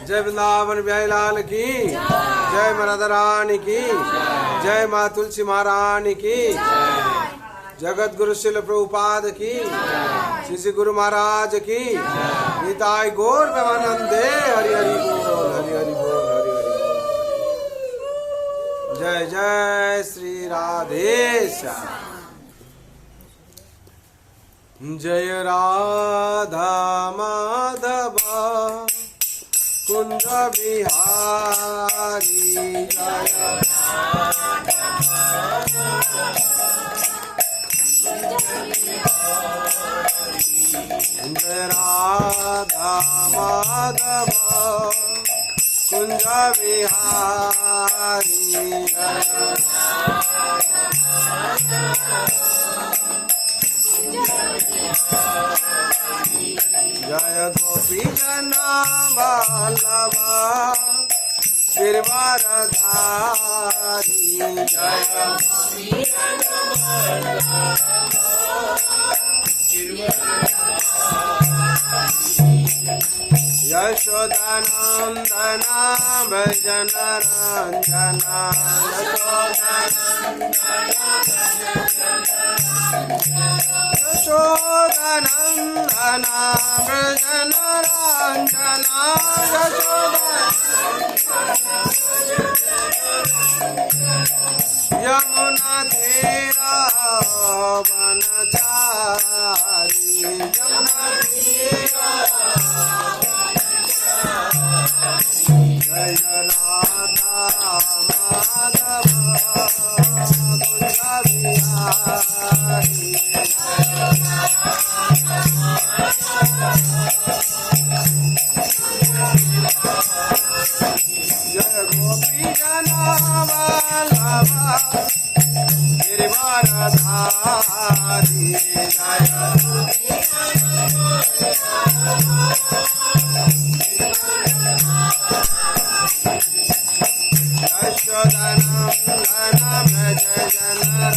जय वृंदावन बिहारी लाल की जय मराधा रानी की जय माँ तुलसी महारानी की जगत गुरु शिल प्रभुपाद की श्री श्री गुरु महाराज की निताई गौर प्रेमानंदे हरि हरि बोल हरि हरि बोल हरि हरि बोल। जय जय श्री राधेश्याम। जय राधा माधव कुंज बिहारी जय राधा माधव कुंज बिहारी जय गोपी जना वल्लभ गिरवारधारी जय यशोदानंदना भजन रंजना यशोदानंदना भजन रंजना यमुना तेरा बनचारी यमुना तेरा जय राधा माधव कुंज बिहारी जय गोपी जना वल्लभ गिरिवारधारी जय यशोदानंदना भजन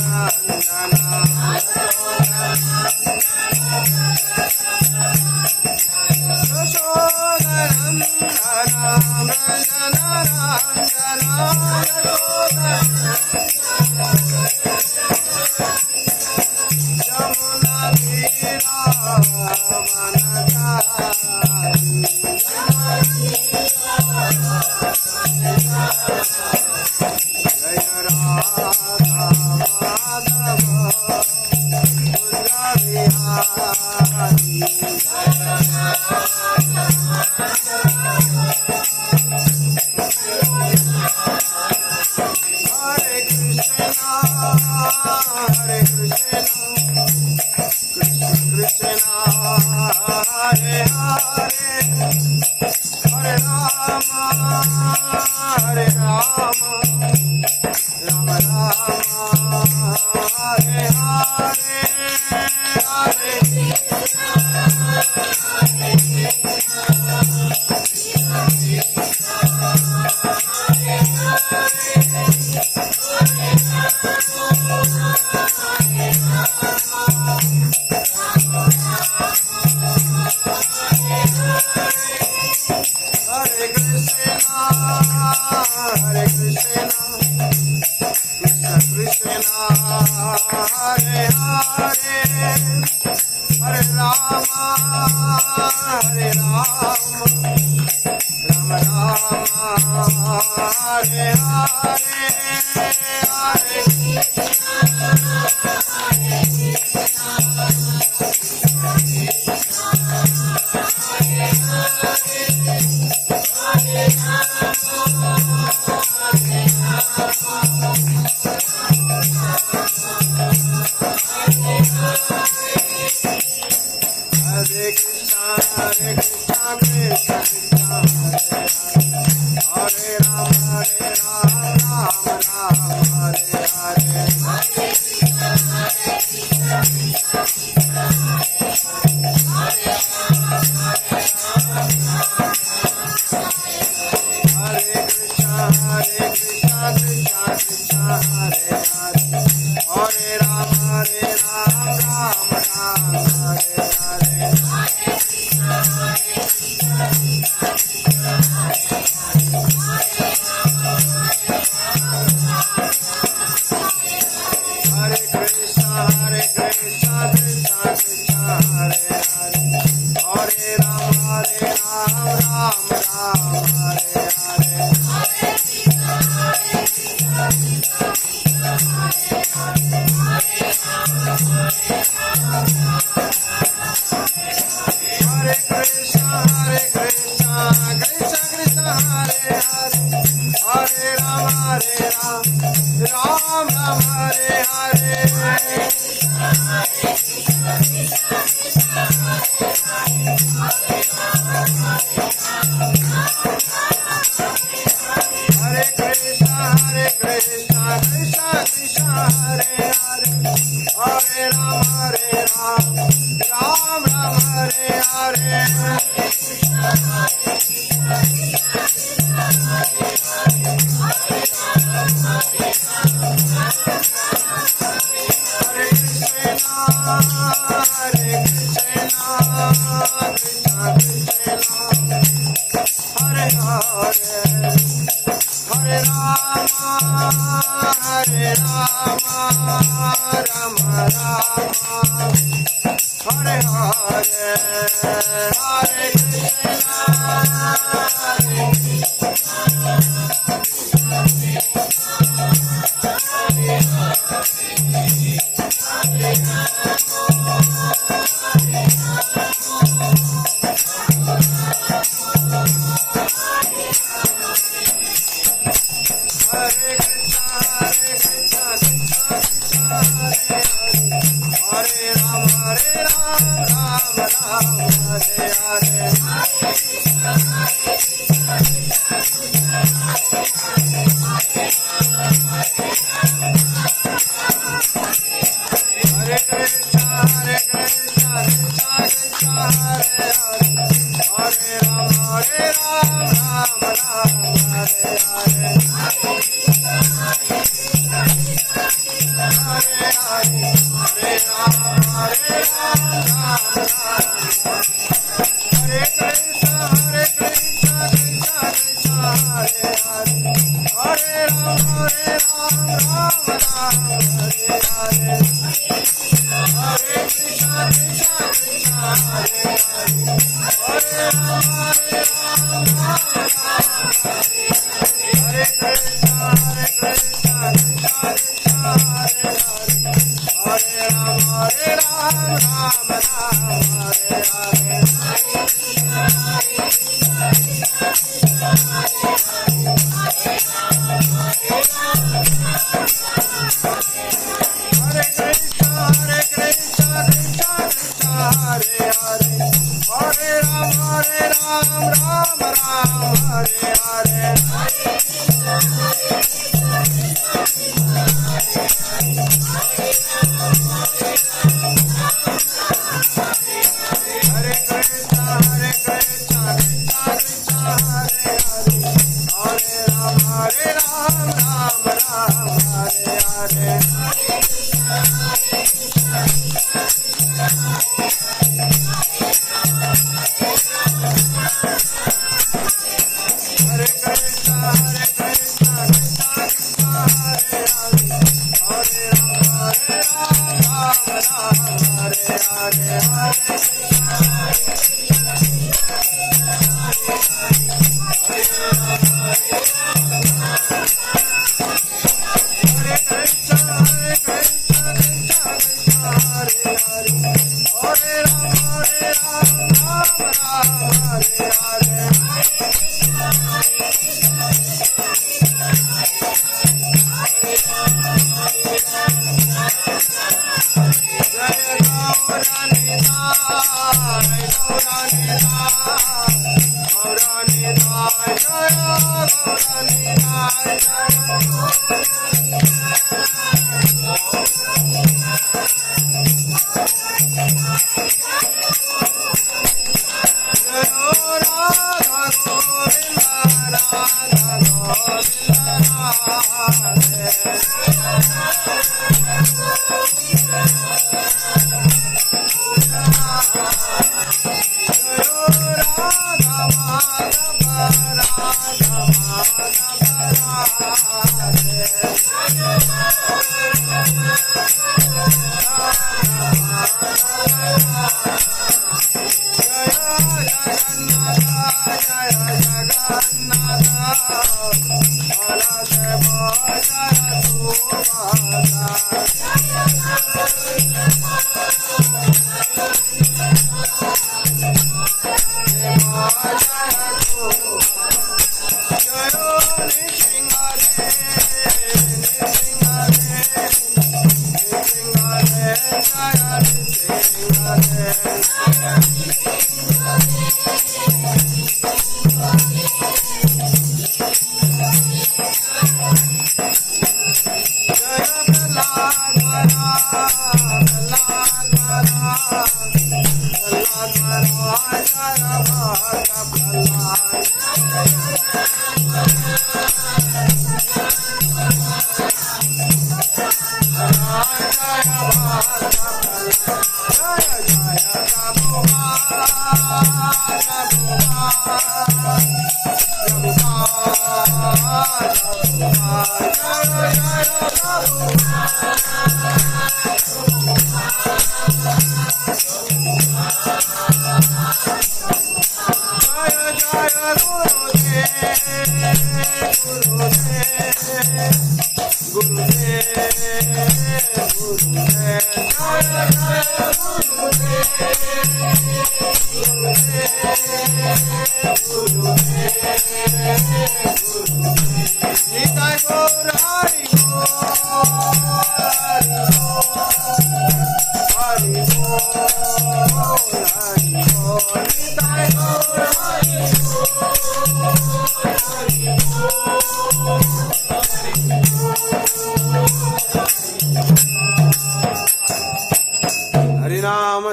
रंजना यशोदानंदना भजन रंजना यमुना तीरा बनचारी जय राधा माधव कुंज बिहारी हरे कृष्णा हरे कृष्णा कृष्ण कृष्णा हरे हरे हरे राम हरे राम राम राम हरे हरे हरे हरे कृष्णा कृष्ण कृष्णा हरे हरे हरे राम राम राम हरे हरे हरे हरे कृष्णा कृष्ण कृष्ण हरे हरे राम राम राम हरे हरे हरे कृष्णा कृष्ण कृष्ण हरे हरे हरे राम राम राम हरे हरे Radha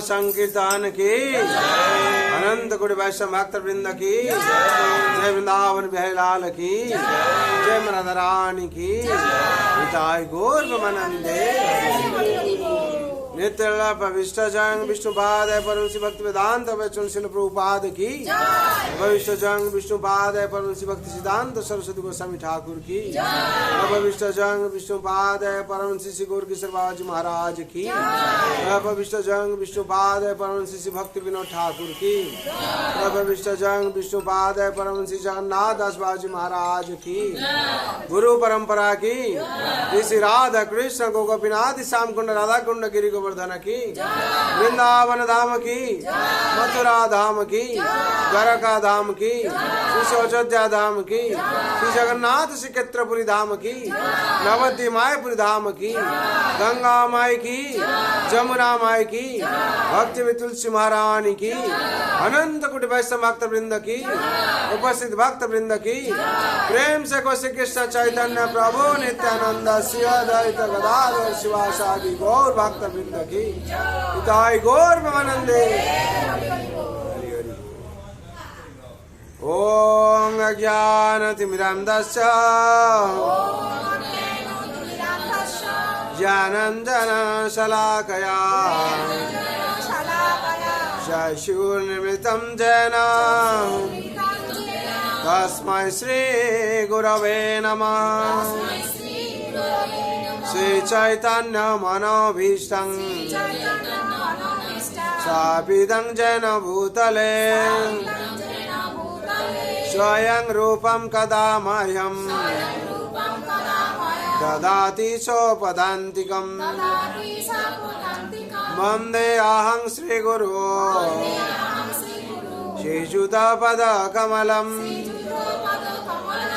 संकीर्तन की अनंत कोटि वैष्णव भक्त वृंद की जय वृंदावन बिहारी लाल की जय राधा रानी की निताय गौर प्रेमानंदे नित्य भविष्य जंग विष्णुपाद परमसी भक्ति वेदांत वैष्णव प्रभुपाद की भविष्य जंग विष्णुपाद परमसी भक्ति सिद्धांत सरस्वती गोस्वामी ठाकुर की भविष्य जंग विष्णुपाद परमसी श्री गौर किशोर बाबा जी महाराज की भविष्य जंग विष्णुपाद परमसी श्री भक्ति विनोद ठाकुर की भविष्य जंग विष्णुपाद परमसी जगन्नाथ दास बाबा जी महाराज की गुरु परंपरा की श्री राधा कृष्ण गो गोपीनाथ श्याम कुंड राधा कुंड गिरी गोवर्धन की वृंदावन धाम की मथुरा धाम की द्वारका धाम की श्री अयोध्या धाम की श्री जगन्नाथ श्री क्षेत्रपुरी धाम की नवद्वीप मायापुरी धाम की गंगा माई की जमुना माई की भक्ति तुलसी महारानी की अनंत कोटि वैष्णव भक्त वृंद की उपस्थित भक्त वृंद की प्रेम से को श्री कृष्ण चैतन्य प्रभु नित्यानंद श्री अद्वैत गदाधर शिवासादि गौर भक्त वृंद की निताय गौर प्रेमानंदे। ओम अज्ञानतिमिरान्धस्य ज्ञानाञ्जनशलाकया चक्षुर्निमित्तं येन तस्मै श्रीगुरवे नमः। श्रीचैतन्यमनोभीष्टं स्थापितं येन भूतले स्वयं रूपं कदा मह्यं ददाति सोपदान्तिकम् वन्देऽहं श्रीगुरो श्रीयुतपदकमलं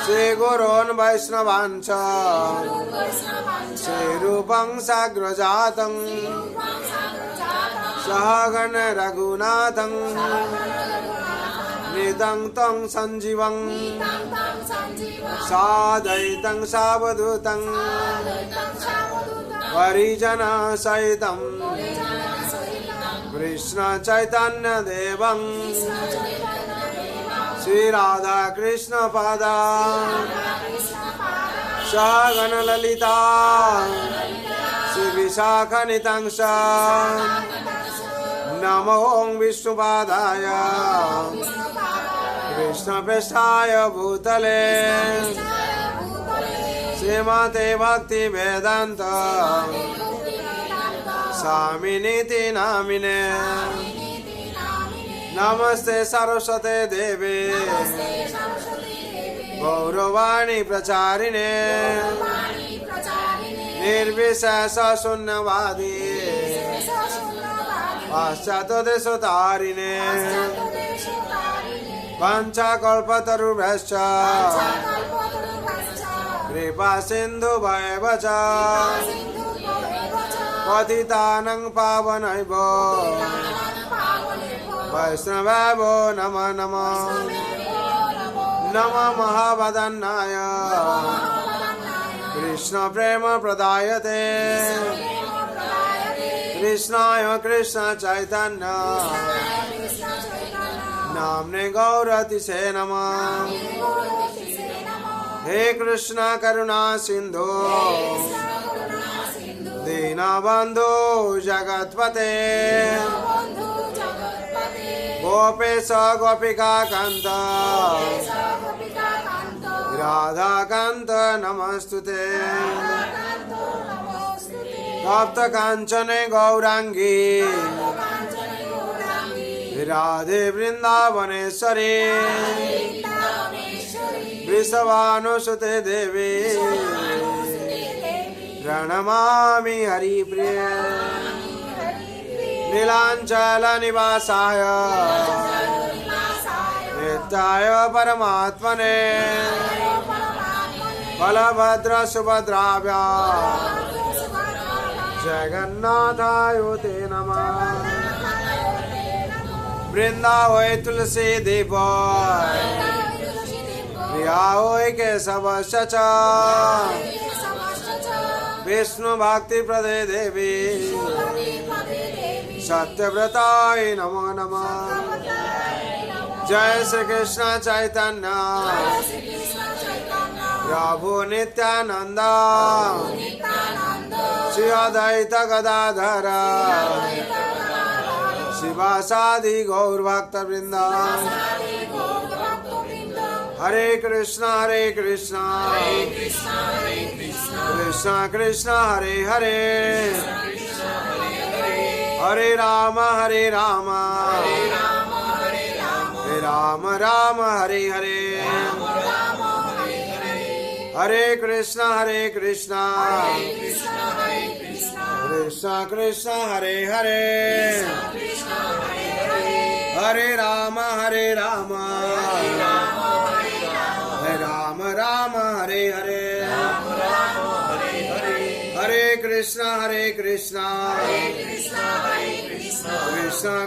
श्रीगुरोन् वैष्णवांश्च श्रीरूपं साग्रजातं सहगण रघुनाथं नितं तं संजीवं साद्वैतं सावधूतं परिजनसहितं कृष्ण चैतन्य देवं श्री राधा कृष्ण पादा सहगण ललिता श्री विशाखनितं नमो विष्णुपादाय कृष्णपृष्ठाय भूतले श्रीमते भक्ति वेदांत स्वामिनीति नामिने नमस्ते सरस्वते देवे गौरवाणी प्रचारिणे निर्विशेष शून्यवादी पाश्चात्यदेशतारिणे पंचकल्पतरुभ्यश्च कृपा सिन्धुभ्येव च पतितानां पावनेभ्यो वैष्णवेभ्यो नमो नमः नमः महावदन्नाय कृष्ण प्रेम प्रदायते कृष्णाय कृष्ण चैतन्य नाम्ने गौरतिसे नमः हे कृष्ण करुणा सिंधु दीनबंधु जगत्पते गोपेश गोपिका कांत राधा कांत नमस्तुते तप्त कांचने गौरांगी राधे वृंदावनेश्वरी वृषभानुसुते देवी प्रणमामि हरिप्रिय नीलांचल निवासाय नित्याय परमात्मने बलभद्र सुभद्राभ्या जगन्नाथाय ते नमः वृंदावै तुलसी देव प्रिया होय केशवस्य च विष्णु भक्ति प्रदे देवी सत्यव्रताय नमो नमः जय श्री कृष्ण चैतन्य प्रभु नित्यानंद श्री अद्वैत गदाधर शिवासादि गौर भक्त वृंद हरे कृष्ण कृष्ण कृष्ण हरे हरे हरे राम राम राम हरे हरे हरे कृष्ण कृष्ण कृष्ण हरे हरे हरे राम राम हरे हरे हरे कृष्ण कृष्ण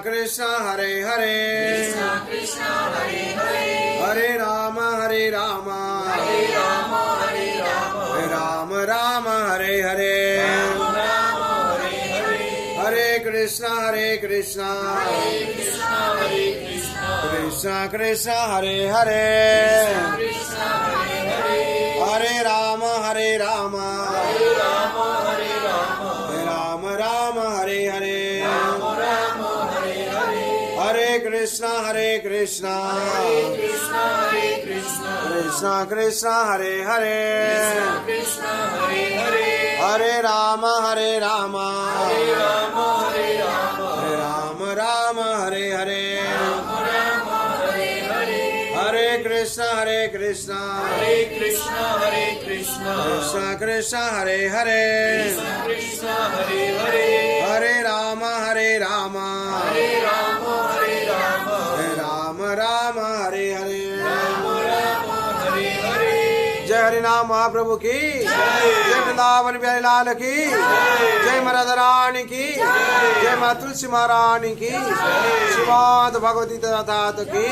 कृष्ण हरे हरे हरे राम राम हरे हरे हरे कृष्ण कृष्ण कृष्ण हरे हरे हरे राम राम हरे हरे हरे कृष्ण कृष्ण कृष्ण हरे हरे हरे राम राम हरे हरे हरे कृष्ण कृष्ण कृष्ण हरे हरे हरे राम राम हरे हरे जय हरि नाम महाप्रभु की जय वृंदावन बिहारी लाल की जय राधा रानी की जय माँ तुलसी महारानी की श्रीमद् भगवती तात की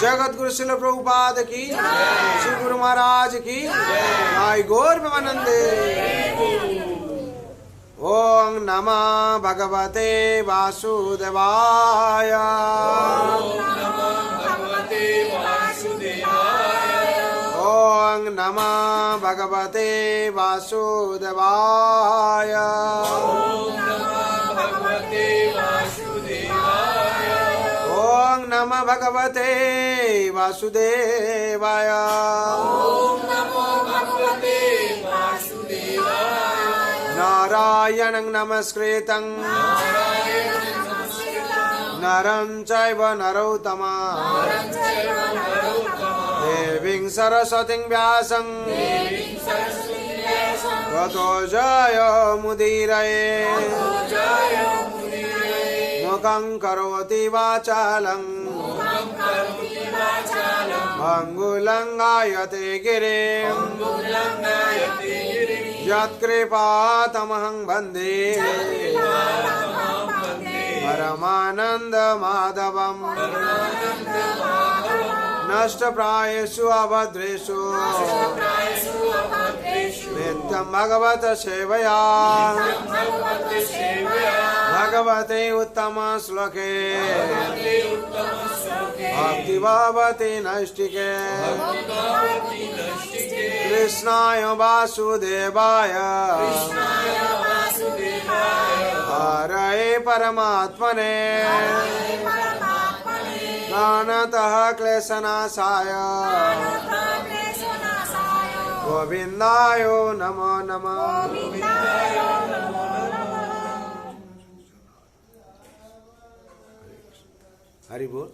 जगत गुरु शिल प्रभुपाद की श्री गुरु महाराज की आई गौर प्रेमानंदे ओम नमः भगवते वासुदेवाय ओम नमः भगवते वासुदेवाय ओम नमः भगवते वासुदेवाय। ओम नमो भगवते वासुदेवाय। नारायणं नमस्कृतं नरं चैव नरोत्तमं देवीं सरस्वतीं व्यासं ततो जयमुदीरये। मुखं करोति वाचालं अंगुलंगायते गिरिं यत्कृपातमहं वन्दे परमानन्दमाधवम्। नष्टप्रायेषु अभद्रेषु नित्यं भगवत सेवया भगवते उत्तम श्लोके भक्ति भवति नैष्टिके। कृष्णाय वासुदेवाय हरये परमात्मने ज्ञानतः क्लेशनाशाय गोविन्दाय नमो नमः। हरि बोल।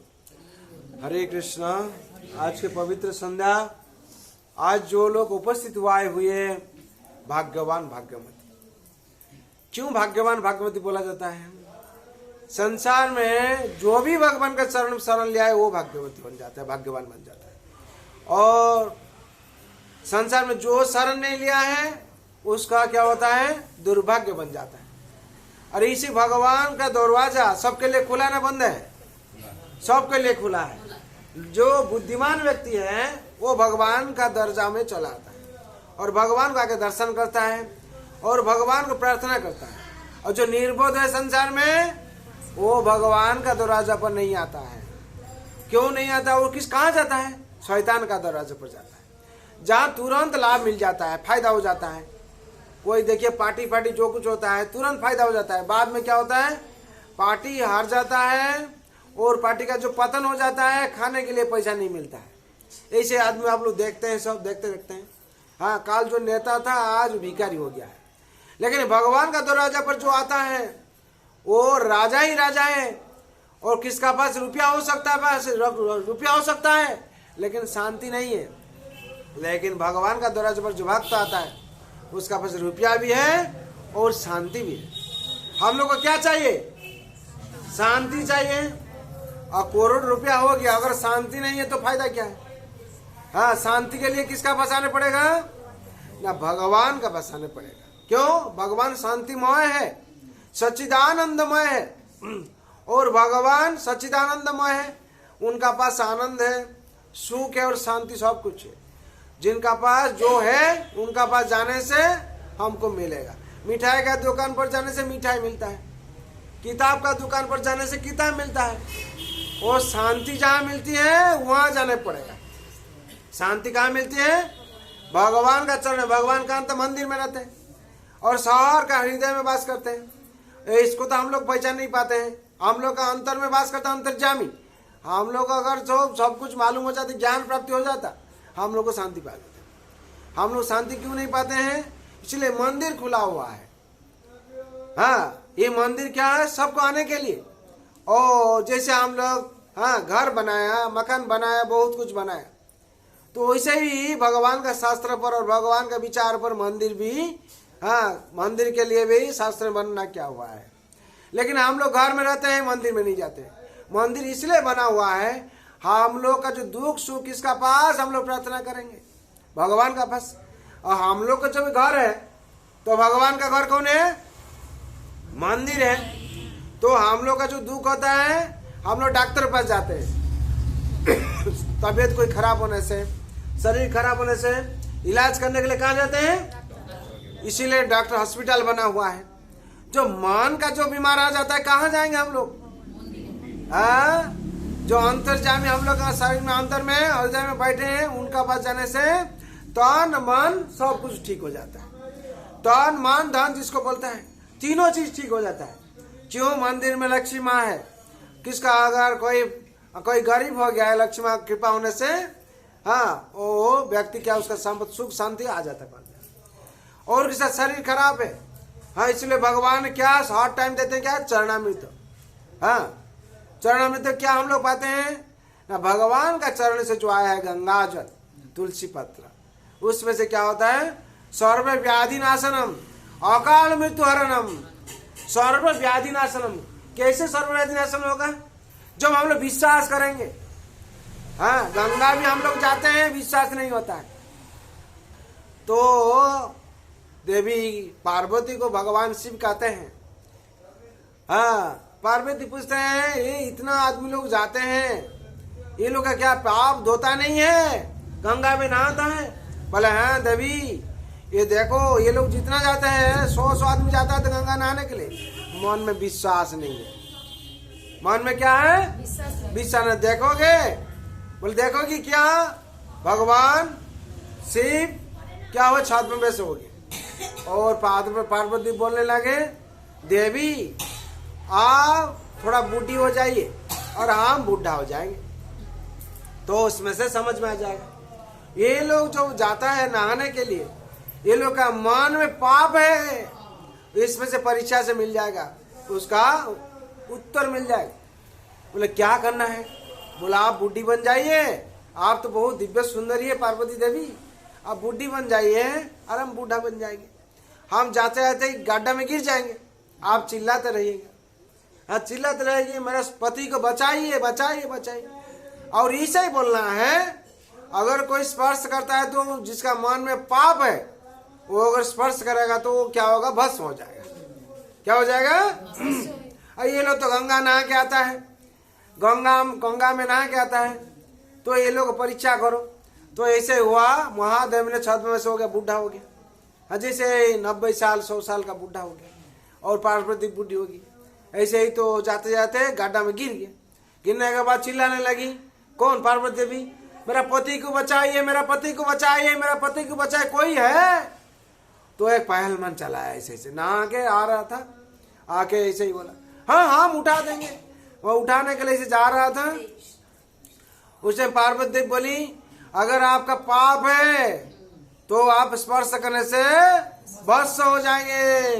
हरे कृष्णा। आज के पवित्र संध्या, आज जो लोग उपस्थित हुए भाग्यवान भाग्यवती। क्यों भाग्यवान भाग्यवती बोला जाता है? संसार में जो भी भगवान का शरण लिया है वो भाग्यवती बन जाता है, भाग्यवान बन जाता है। और संसार में जो शरण नहीं लिया है उसका क्या होता है? दुर्भाग्य बन जाता है। और इसी भगवान का दरवाजा सबके लिए खुला ना बंद है? सबके लिए खुला है। जो बुद्धिमान व्यक्ति है वो भगवान का दर्जा में चला आता है और भगवान को आके दर्शन करता है और भगवान को प्रार्थना करता है। और जो निर्बोध है संसार में वो भगवान का दरवाजा पर नहीं आता है। क्यों नहीं आता? वो कहाँ जाता है? शैतान का दरवाजा पर जाता है, जहाँ तुरंत लाभ मिल जाता है, फायदा हो जाता है। कोई देखिए पार्टी जो कुछ होता है तुरंत फायदा हो जाता है, बाद में क्या होता है? पार्टी हार जाता है और पार्टी का जो पतन हो जाता है, खाने के लिए पैसा नहीं मिलता है। ऐसे आदमी आप लोग देखते हैं, सब देखते हैं। हाँ, काल जो नेता था आज भिखारी हो गया है। लेकिन भगवान का दरवाजा पर जो आता है वो राजा ही राजा है। और किसका पास रुपया हो सकता है? पास रुपया हो सकता है लेकिन शांति नहीं है। लेकिन भगवान का दरवाजा पर जो भक्त आता है उसका पास रुपया भी है और शांति भी है। हम लोग को क्या चाहिए? शांति चाहिए। और करोड़ रुपया हो गया, अगर शांति नहीं है तो फायदा क्या है? हाँ, शांति के लिए किसका पास आने पड़ेगा? ना भगवान का पास आने पड़ेगा। क्यों? भगवान शांतिमय है, सच्चिदानंदमय है। और भगवान सच्चिदानंदमय है, उनका पास आनंद है, सुख है और शांति सब कुछ है। जिनका पास जो है उनका पास जाने से हमको मिलेगा। मिठाई का दुकान पर जाने से मिठाई मिलता है, किताब का दुकान पर जाने से किताब मिलता है। और शांति जहाँ मिलती है वहाँ जाने पड़ेगा। शांति कहाँ मिलती है? भगवान का चरण। भगवान का अंत मंदिर में रहते हैं और शहर का हृदय में वास करते हैं। इसको तो हम लोग पहचान नहीं पाते हैं। हम लोग का अंतर में वास करता, अंतर्जामी। हम लोग अगर जो सब कुछ मालूम हो जाता, ज्ञान प्राप्ति हो जाता, हम लोग को शांति पा जाते। हम लोग शांति क्यों नहीं पाते हैं? इसलिए मंदिर खुला हुआ है। हाँ, ये मंदिर क्या है? सबको आने के लिए। और जैसे हम लोग हाँ घर बनाया, मकान बनाया, बहुत कुछ बनाया, तो वैसे ही भगवान का शास्त्र पर और भगवान का विचार पर मंदिर भी, हाँ, मंदिर के लिए भी शास्त्र बनना क्या हुआ है। लेकिन हम लोग घर में रहते हैं, मंदिर में नहीं जाते। मंदिर इसलिए बना हुआ है, हम लोग का जो दुख सुख किसका पास हम लोग प्रार्थना करेंगे? भगवान का पास। और हम लोग का जो घर है तो भगवान का घर कौन है? मंदिर है। तो हम लोग का जो दुख होता है हम लोग डॉक्टर के पास जाते हैं। तबीयत कोई खराब होने से, शरीर खराब होने से इलाज करने के लिए कहाँ जाते हैं? इसीलिए डॉक्टर हॉस्पिटल बना हुआ है। जो मन का जो बीमार आ जाता है कहाँ जाएंगे हम लोग? हाँ, जो अंतर्जामी हम लोग का शरीर में अंतर में हृदय में बैठे हैं उनका पास जाने से तन मन सब कुछ ठीक हो जाता है। तन मन धन जिसको बोलता है, तीनों चीज ठीक हो जाता है। क्यों? मंदिर में लक्ष्मी माँ है। किसका अगर कोई कोई गरीब हो गया है, लक्ष्मी माँ कृपा होने से हाँ वो व्यक्ति क्या उसका संपत्ति सुख शांति आ जाता है। और किसी शरीर खराब है हाँ, इसलिए भगवान क्या हर टाइम देते हैं क्या चरणामृत। हाँ चरणामृत क्या हम लोग पाते हैं ना, भगवान का चरण से जो आया है गंगा जल तुलसी पत्र, उसमें से क्या होता है सर्व व्याधि नाशनम अकाल मृत्यु हरणम। सर्व व्याधि नाशनम, कैसे सर्व व्याधि नाशन होगा, जब हम लोग विश्वास करेंगे। हाँ गंगा भी हम लोग जाते हैं, विश्वास नहीं होता है तो देवी पार्वती को भगवान शिव कहते हैं। हाँ पार्वती पूछते हैं ये इतना आदमी लोग जाते हैं, ये लोग का क्या पाप धोता नहीं है, गंगा में नहाता है। बोले हाँ देवी ये देखो ये लोग जितना जाते हैं 100 आदमी जाता है तो गंगा नहाने के लिए, मन में विश्वास नहीं है। मन में क्या है विश्वास नहीं। देखोगे बोले देखोगी क्या भगवान शिव क्या हुआ छत में बैसे हो गए और पार्वती बोलने लगे देवी आप थोड़ा बूढ़ी हो जाइए और हम बूढ़ा हो जाएंगे। तो उसमें से समझ में आ जाएगा ये लोग जो जाता है नहाने के लिए, ये लोग का मन में पाप है, इसमें से परीक्षा से मिल जाएगा, उसका उत्तर मिल जाएगा। बोले क्या करना है, बोला आप बूढ़ी बन जाइए, आप तो बहुत दिव्य सुंदरी है पार्वती देवी, आप बूढ़ी बन जाइए और हम बूढ़ा बन जाएंगे। हम जाते जाते गड्ढा में गिर जाएंगे, आप चिल्लाते रहिएगा। हाँ चिल्लाते रहेंगे मेरे पति को बचाइए बचाइए बचाइए। और ऐसा ही बोलना है, अगर कोई स्पर्श करता है तो जिसका मन में पाप है वो अगर स्पर्श करेगा तो वो क्या होगा भस्म हो जाएगा। क्या हो जाएगा ये लोग तो गंगा नहा के आता है, गंगा में नहा के आता है, तो ये लोग परीक्षा करो। तो ऐसे हुआ महादेव ने छत में से हो गया बूढ़ा हो गया, जैसे 90 साल 100 साल का बूढ़ा हो गया और पार्वती बूढ़ी होगी। ऐसे ही तो जाते जाते गड्ढा में गिर गया, गिरने के बाद चिल्लाने लगी कौन पार्वती देवी मेरा पति को बचाइए मेरा पति को बचाइए मेरा पति को बचाए कोई है। तो एक पहलवान चला है ऐसे ऐसे नहा के आ रहा था, आके ऐसे ही बोला हाँ हम उठा देंगे। वो उठाने के लिए ऐसे जा रहा था, उसने पार्वती देवी बोली अगर आपका पाप है तो आप स्पर्श करने से भस्म हो जाएंगे।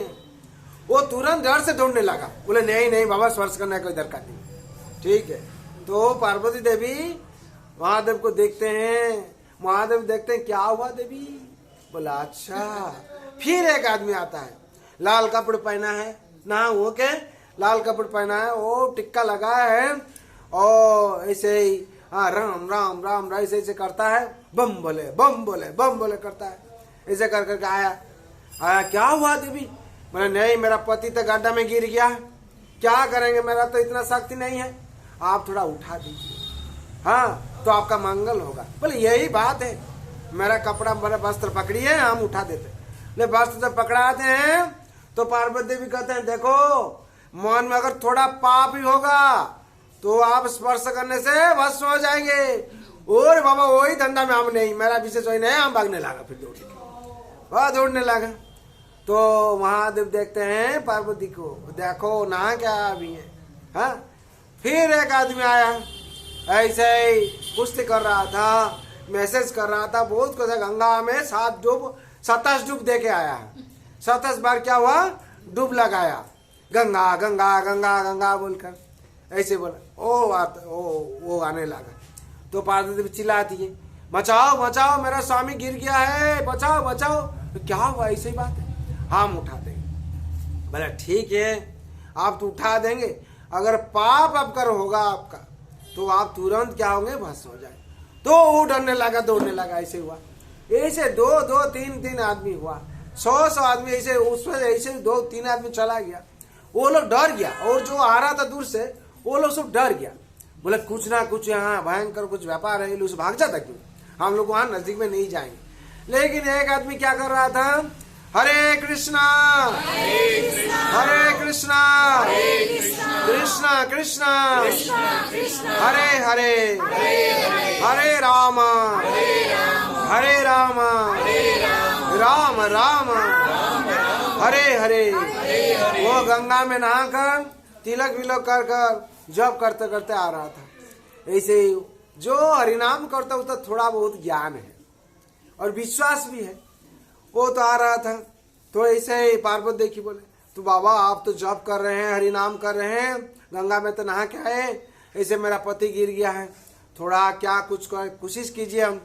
वो तुरंत डर से ढूंढने लगा, बोले नहीं नहीं बाबा स्पर्श करने का कोई दरकार नहीं। ठीक है तो पार्वती देवी महादेव को देखते हैं, महादेव देखते हैं क्या हुआ देवी, बोला अच्छा। फिर एक आदमी आता है, लाल कपड़े पहना है, ना हो के लाल कपड़े पहना है, वो टिक्का लगा है और ऐसे ही हाँ राम राम राम ऐसे ऐसे करता है, बम बोले बम बोले बम बोले करता है। ऐसे कर करके आया क्या हुआ देवी, बोले नहीं मेरा पति तो गड्ढा में गिर गया, क्या करेंगे मेरा तो इतना शक्ति नहीं है, आप थोड़ा उठा दीजिए हाँ तो आपका मंगल होगा। बोले यही बात है, मेरा कपड़ा मेरा वस्त्र पकड़िए हम उठा देते। ले वस्त्र जब पकड़ाते हैं तो पार्वती देवी कहते हैं देखो मन में अगर थोड़ा पाप ही होगा तो आप स्पर्श करने से भस्म हो जाएंगे। और बाबा वही धंधा में हम नहीं, मेरा विशेष वही नहीं, हम भागने लगा फिर वह दौड़ने लगा। तो महादेव देखते हैं पार्वती को, देखो नहा क्या अभी है। हाँ फिर एक आदमी आया ऐसे ही कुश्ती कर रहा था, मैसेज कर रहा था, बहुत कुछ गंगा में 27 डूब दे के आया है। 27 बार क्या हुआ डूब लगाया, गंगा गंगा गंगा गंगा बोलकर ऐसे बोला। वो आने लगा तो पार्वती चिल्लाती है बचाओ बचाओ मेरा स्वामी गिर गया है, बचाओ बचाओ। तो क्या हुआ ऐसे ही बात है, हम उठा देंगे। बोला ठीक है आप तो उठा देंगे, अगर पाप आपका होगा आपका तो आप तुरंत क्या होंगे भस्म हो जाए। तो वो डरने लगा दौड़ने लगा। ऐसे हुआ, ऐसे दो तीन आदमी हुआ, 100 आदमी ऐसे, उसमें ऐसे 2-3 आदमी चला गया, वो लोग डर गया और जो आ रहा था दूर से वो लोग सब डर गया। बोले कुछ ना कुछ यहाँ भयंकर कुछ व्यापार है, लोग भाग जाता क्यों, हम लोग वहां नजदीक में नहीं जाएंगे। लेकिन एक आदमी क्या कर रहा था, हरे कृष्णा हरे कृष्णा कृष्णा कृष्णा हरे हरे हरे राम हरे राम राम राम हरे हरे। वो गंगा में नहाकर तिलक विलक कर जप करते करते आ रहा था। ऐसे जो हरिनाम करता है उसका थोड़ा बहुत ज्ञान है और विश्वास भी है। वो तो आ रहा था तो ऐसे ही पार्वती देखी, बोले तो बाबा आप तो जप कर रहे हैं, हरिनाम कर रहे हैं, गंगा में तो नहा के आए, ऐसे मेरा पति गिर गया है, थोड़ा क्या कुछ कोशिश कीजिए हम।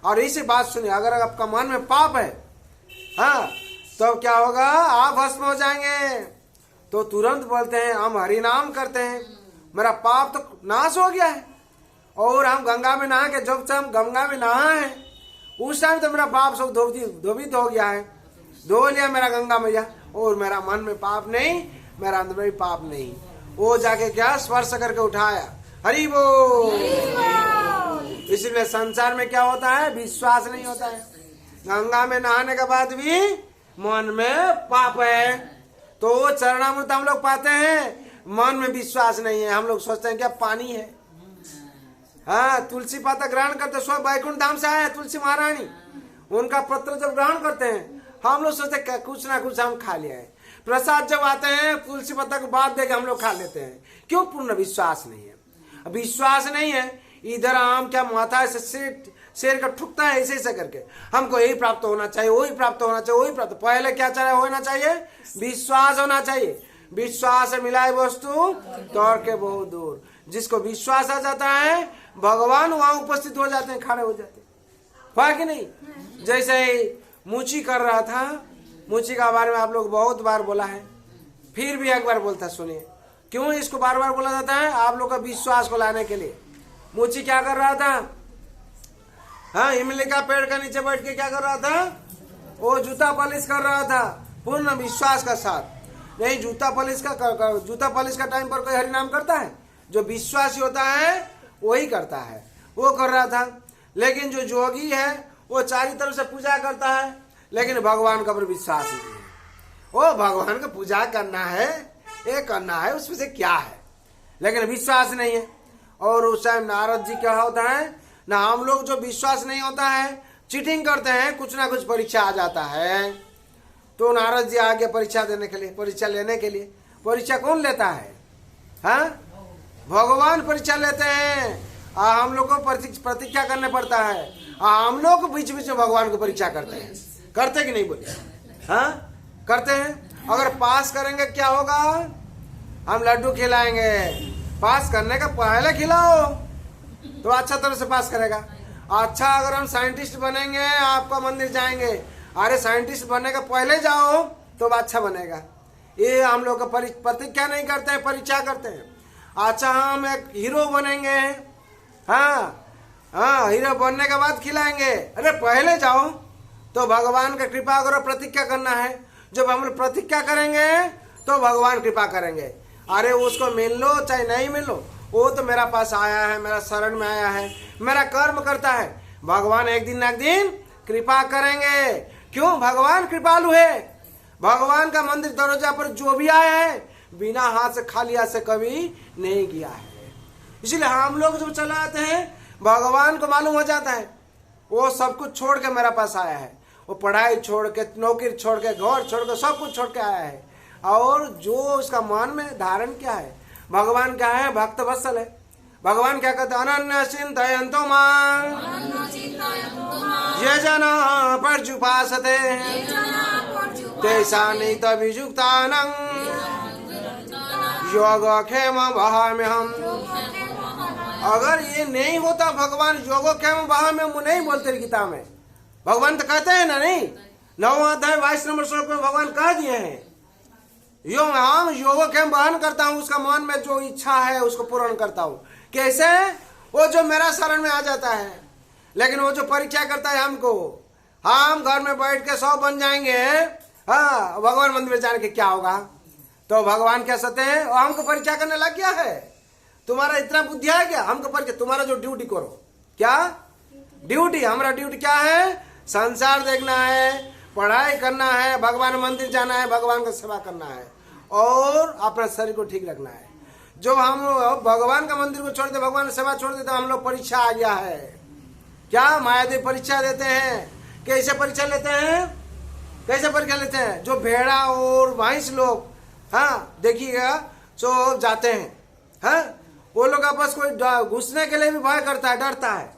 और ऐसी बात सुनिए, अगर आपका मन में पाप है, हाँ, तो क्या होगा, आप भस्म हो जाएंगे। तो तुरंत बोलते हैं हम हरिनाम करते हैं, मेरा पाप तो नाश हो गया है। और हम गंगा में नहा के, जब से हम गंगा में नहा है उस टाइम तो मेरा पाप सब धोबित हो गया है, धो लिया मेरा गंगा मैया, और मेरा मन में पाप नहीं, मेरा अंदर में भी पाप नहीं। वो जाके क्या स्पर्श करके उठाया, हरि बोल। इसलिए संसार में क्या होता है, विश्वास नहीं होता है। गंगा में नहाने के बाद भी मन में पाप है, तो वो चरणामृत हम लोग पाते हैं, मन में विश्वास नहीं है। हम लोग सोचते हैं क्या पानी है। हाँ, तुलसी पाता ग्रहण करते, स्वयं वैकुंठ धाम से आए तुलसी महारानी, उनका पत्र जब ग्रहण करते हैं हम लोग सोचते कुछ ना कुछ हम खा लिया है। प्रसाद जब आते हैं तुलसी पत्ता को बाद देके हम लोग खा लेते हैं। क्यों? पूर्ण विश्वास नहीं है। विश्वास नहीं है, इधर आम क्या माथा से शेर का ठुकता है ऐसे ऐसे करके, हमको यही प्राप्त होना चाहिए, वही प्राप्त होना चाहिए, वही प्राप्त। पहले क्या चाहिए, होना चाहिए विश्वास होना चाहिए। विश्वास से मिलाए वस्तु तौर के बहुत दूर। जिसको विश्वास आ जाता है भगवान वहां उपस्थित हो जाते हैं, खड़े हो जाते हैं, है कि नहीं। जैसे ही मूची कर रहा था, मूची का बारे में आप लोग बहुत बार बोला है, फिर भी एक बार बोलता सुनिए। क्यों इसको बार बार बोला जाता है? आप लोग का विश्वास को लाने के लिए। मूची क्या कर रहा था? हाँ, इमली का पेड़ के नीचे बैठ के क्या कर रहा था? वो जूता पॉलिश कर रहा था, पूर्ण विश्वास का साथ। नहीं, जूता पॉलिश का टाइम पर कोई हरिनाम करता है? जो विश्वासी होता है वही करता है, वो कर रहा था। लेकिन जो जोगी है वो चारों तरफ से पूजा करता है, लेकिन भगवान का पर विश्वास नहीं है। वो भगवान का पूजा करना है, ये करना है, उसमें से क्या है, लेकिन विश्वास नहीं है। और उस टाइम नारद जी क्या होता है ना, हम लोग जो विश्वास नहीं होता है चीटिंग करते हैं, कुछ ना कुछ परीक्षा आ जाता है। तो नारद जी आगे परीक्षा देने के लिए, परीक्षा लेने के लिए। परीक्षा कौन लेता है? हाँ, भगवान परीक्षा लेते हैं। हम लोग को प्रतीक्षा करने पड़ता है। हम लोग बीच बीच में भगवान को परीक्षा करते हैं, करते कि नहीं बोले? हाँ, करते हैं। अगर पास करेंगे क्या होगा? हम लड्डू खिलाएंगे। पास करने का पहले खिलाओ तो अच्छा तरह से पास करेगा। अच्छा, अगर हम साइंटिस्ट बनेंगे, आपका मंदिर जाएंगे, अरे साइंटिस्ट बनने का पहले जाओ तो अच्छा बनेगा। ये हम लोग का प्रतीक्षा नहीं करते हैं, परीक्षा करते हैं। अच्छा, हम एक हीरो बनेंगे, हाँ हाँ, हीरो बनने के बाद खिलाएंगे, अरे पहले जाओ तो भगवान का कृपा करो, प्रतिज्ञा करना है। जब हम लोग प्रतिज्ञा करेंगे तो भगवान कृपा करेंगे। अरे उसको मिल लो चाहे नहीं मिलो, वो तो मेरा पास आया है, मेरा शरण में आया है, मेरा कर्म करता है, भगवान एक दिन ना एक दिन कृपा करेंगे। क्यों? भगवान कृपालु है। भगवान का मंदिर दरवाजा पर जो भी आया है बिना हाथ से, खाली हाथ से कभी नहीं गया है। इसलिए हम लोग जब चले आते हैं भगवान को मालूम हो जाता है वो सब कुछ छोड़ के मेरा पास आया है। वो पढ़ाई छोड़ के, नौकरी छोड़ के, घर छोड़ के, सब कुछ छोड़ के आया है। और जो उसका मन में धारण क्या है, भगवान क्या है? भक्त वत्सल है। भगवान क्या कहते हैं? अनन्य चिंतयन्तो मां ये जना पर्युपासते तेषां नित्यभियुक्तानां योगक्षेम वहाम्यहम्। अगर ये नहीं होता भगवान योगक्षेम वहाम्यहम् नहीं बोलते गीता में, भगवान तो कहते हैं ना, नहीं 9वां अध्याय 22 नंबर श्लोक में भगवान कह दिए हैं, यो हम योगक्षेम वहन करता हूँ, उसका मन में जो इच्छा है उसको पूर्ण करता हूँ। कैसे? वो जो मेरा शरण में आ जाता है। लेकिन वो जो परीक्षा करता है हमको, हम घर में बैठ के 100 बन जाएंगे, हाँ, भगवान मंदिर में जाने के क्या होगा? तो भगवान क्या कहते हैं? हमको परीक्षा करने लग गया है, तुम्हारा इतना बुद्धि है क्या? हमको परीक्षा, तुम्हारा जो ड्यूटी करो, क्या ड्यूटी? हमारा ड्यूटी क्या है? संसार देखना है, पढ़ाई करना है, भगवान मंदिर जाना है, भगवान का सेवा करना है और अपना शरीर को ठीक रखना है। जब हम भगवान का मंदिर को छोड़ दे, भगवान की सेवा छोड़ दे, तो हम लोग परीक्षा आ गया है। क्या मायादेव परीक्षा देते हैं? कैसे परीक्षा लेते हैं? कैसे परीक्षा लेते हैं? जो भेड़ा और भैंस लोग, हाँ देखिएगा, जो जाते हैं, हाँ वो लोग आपस कोई घुसने के लिए भी भय करता है, डरता है।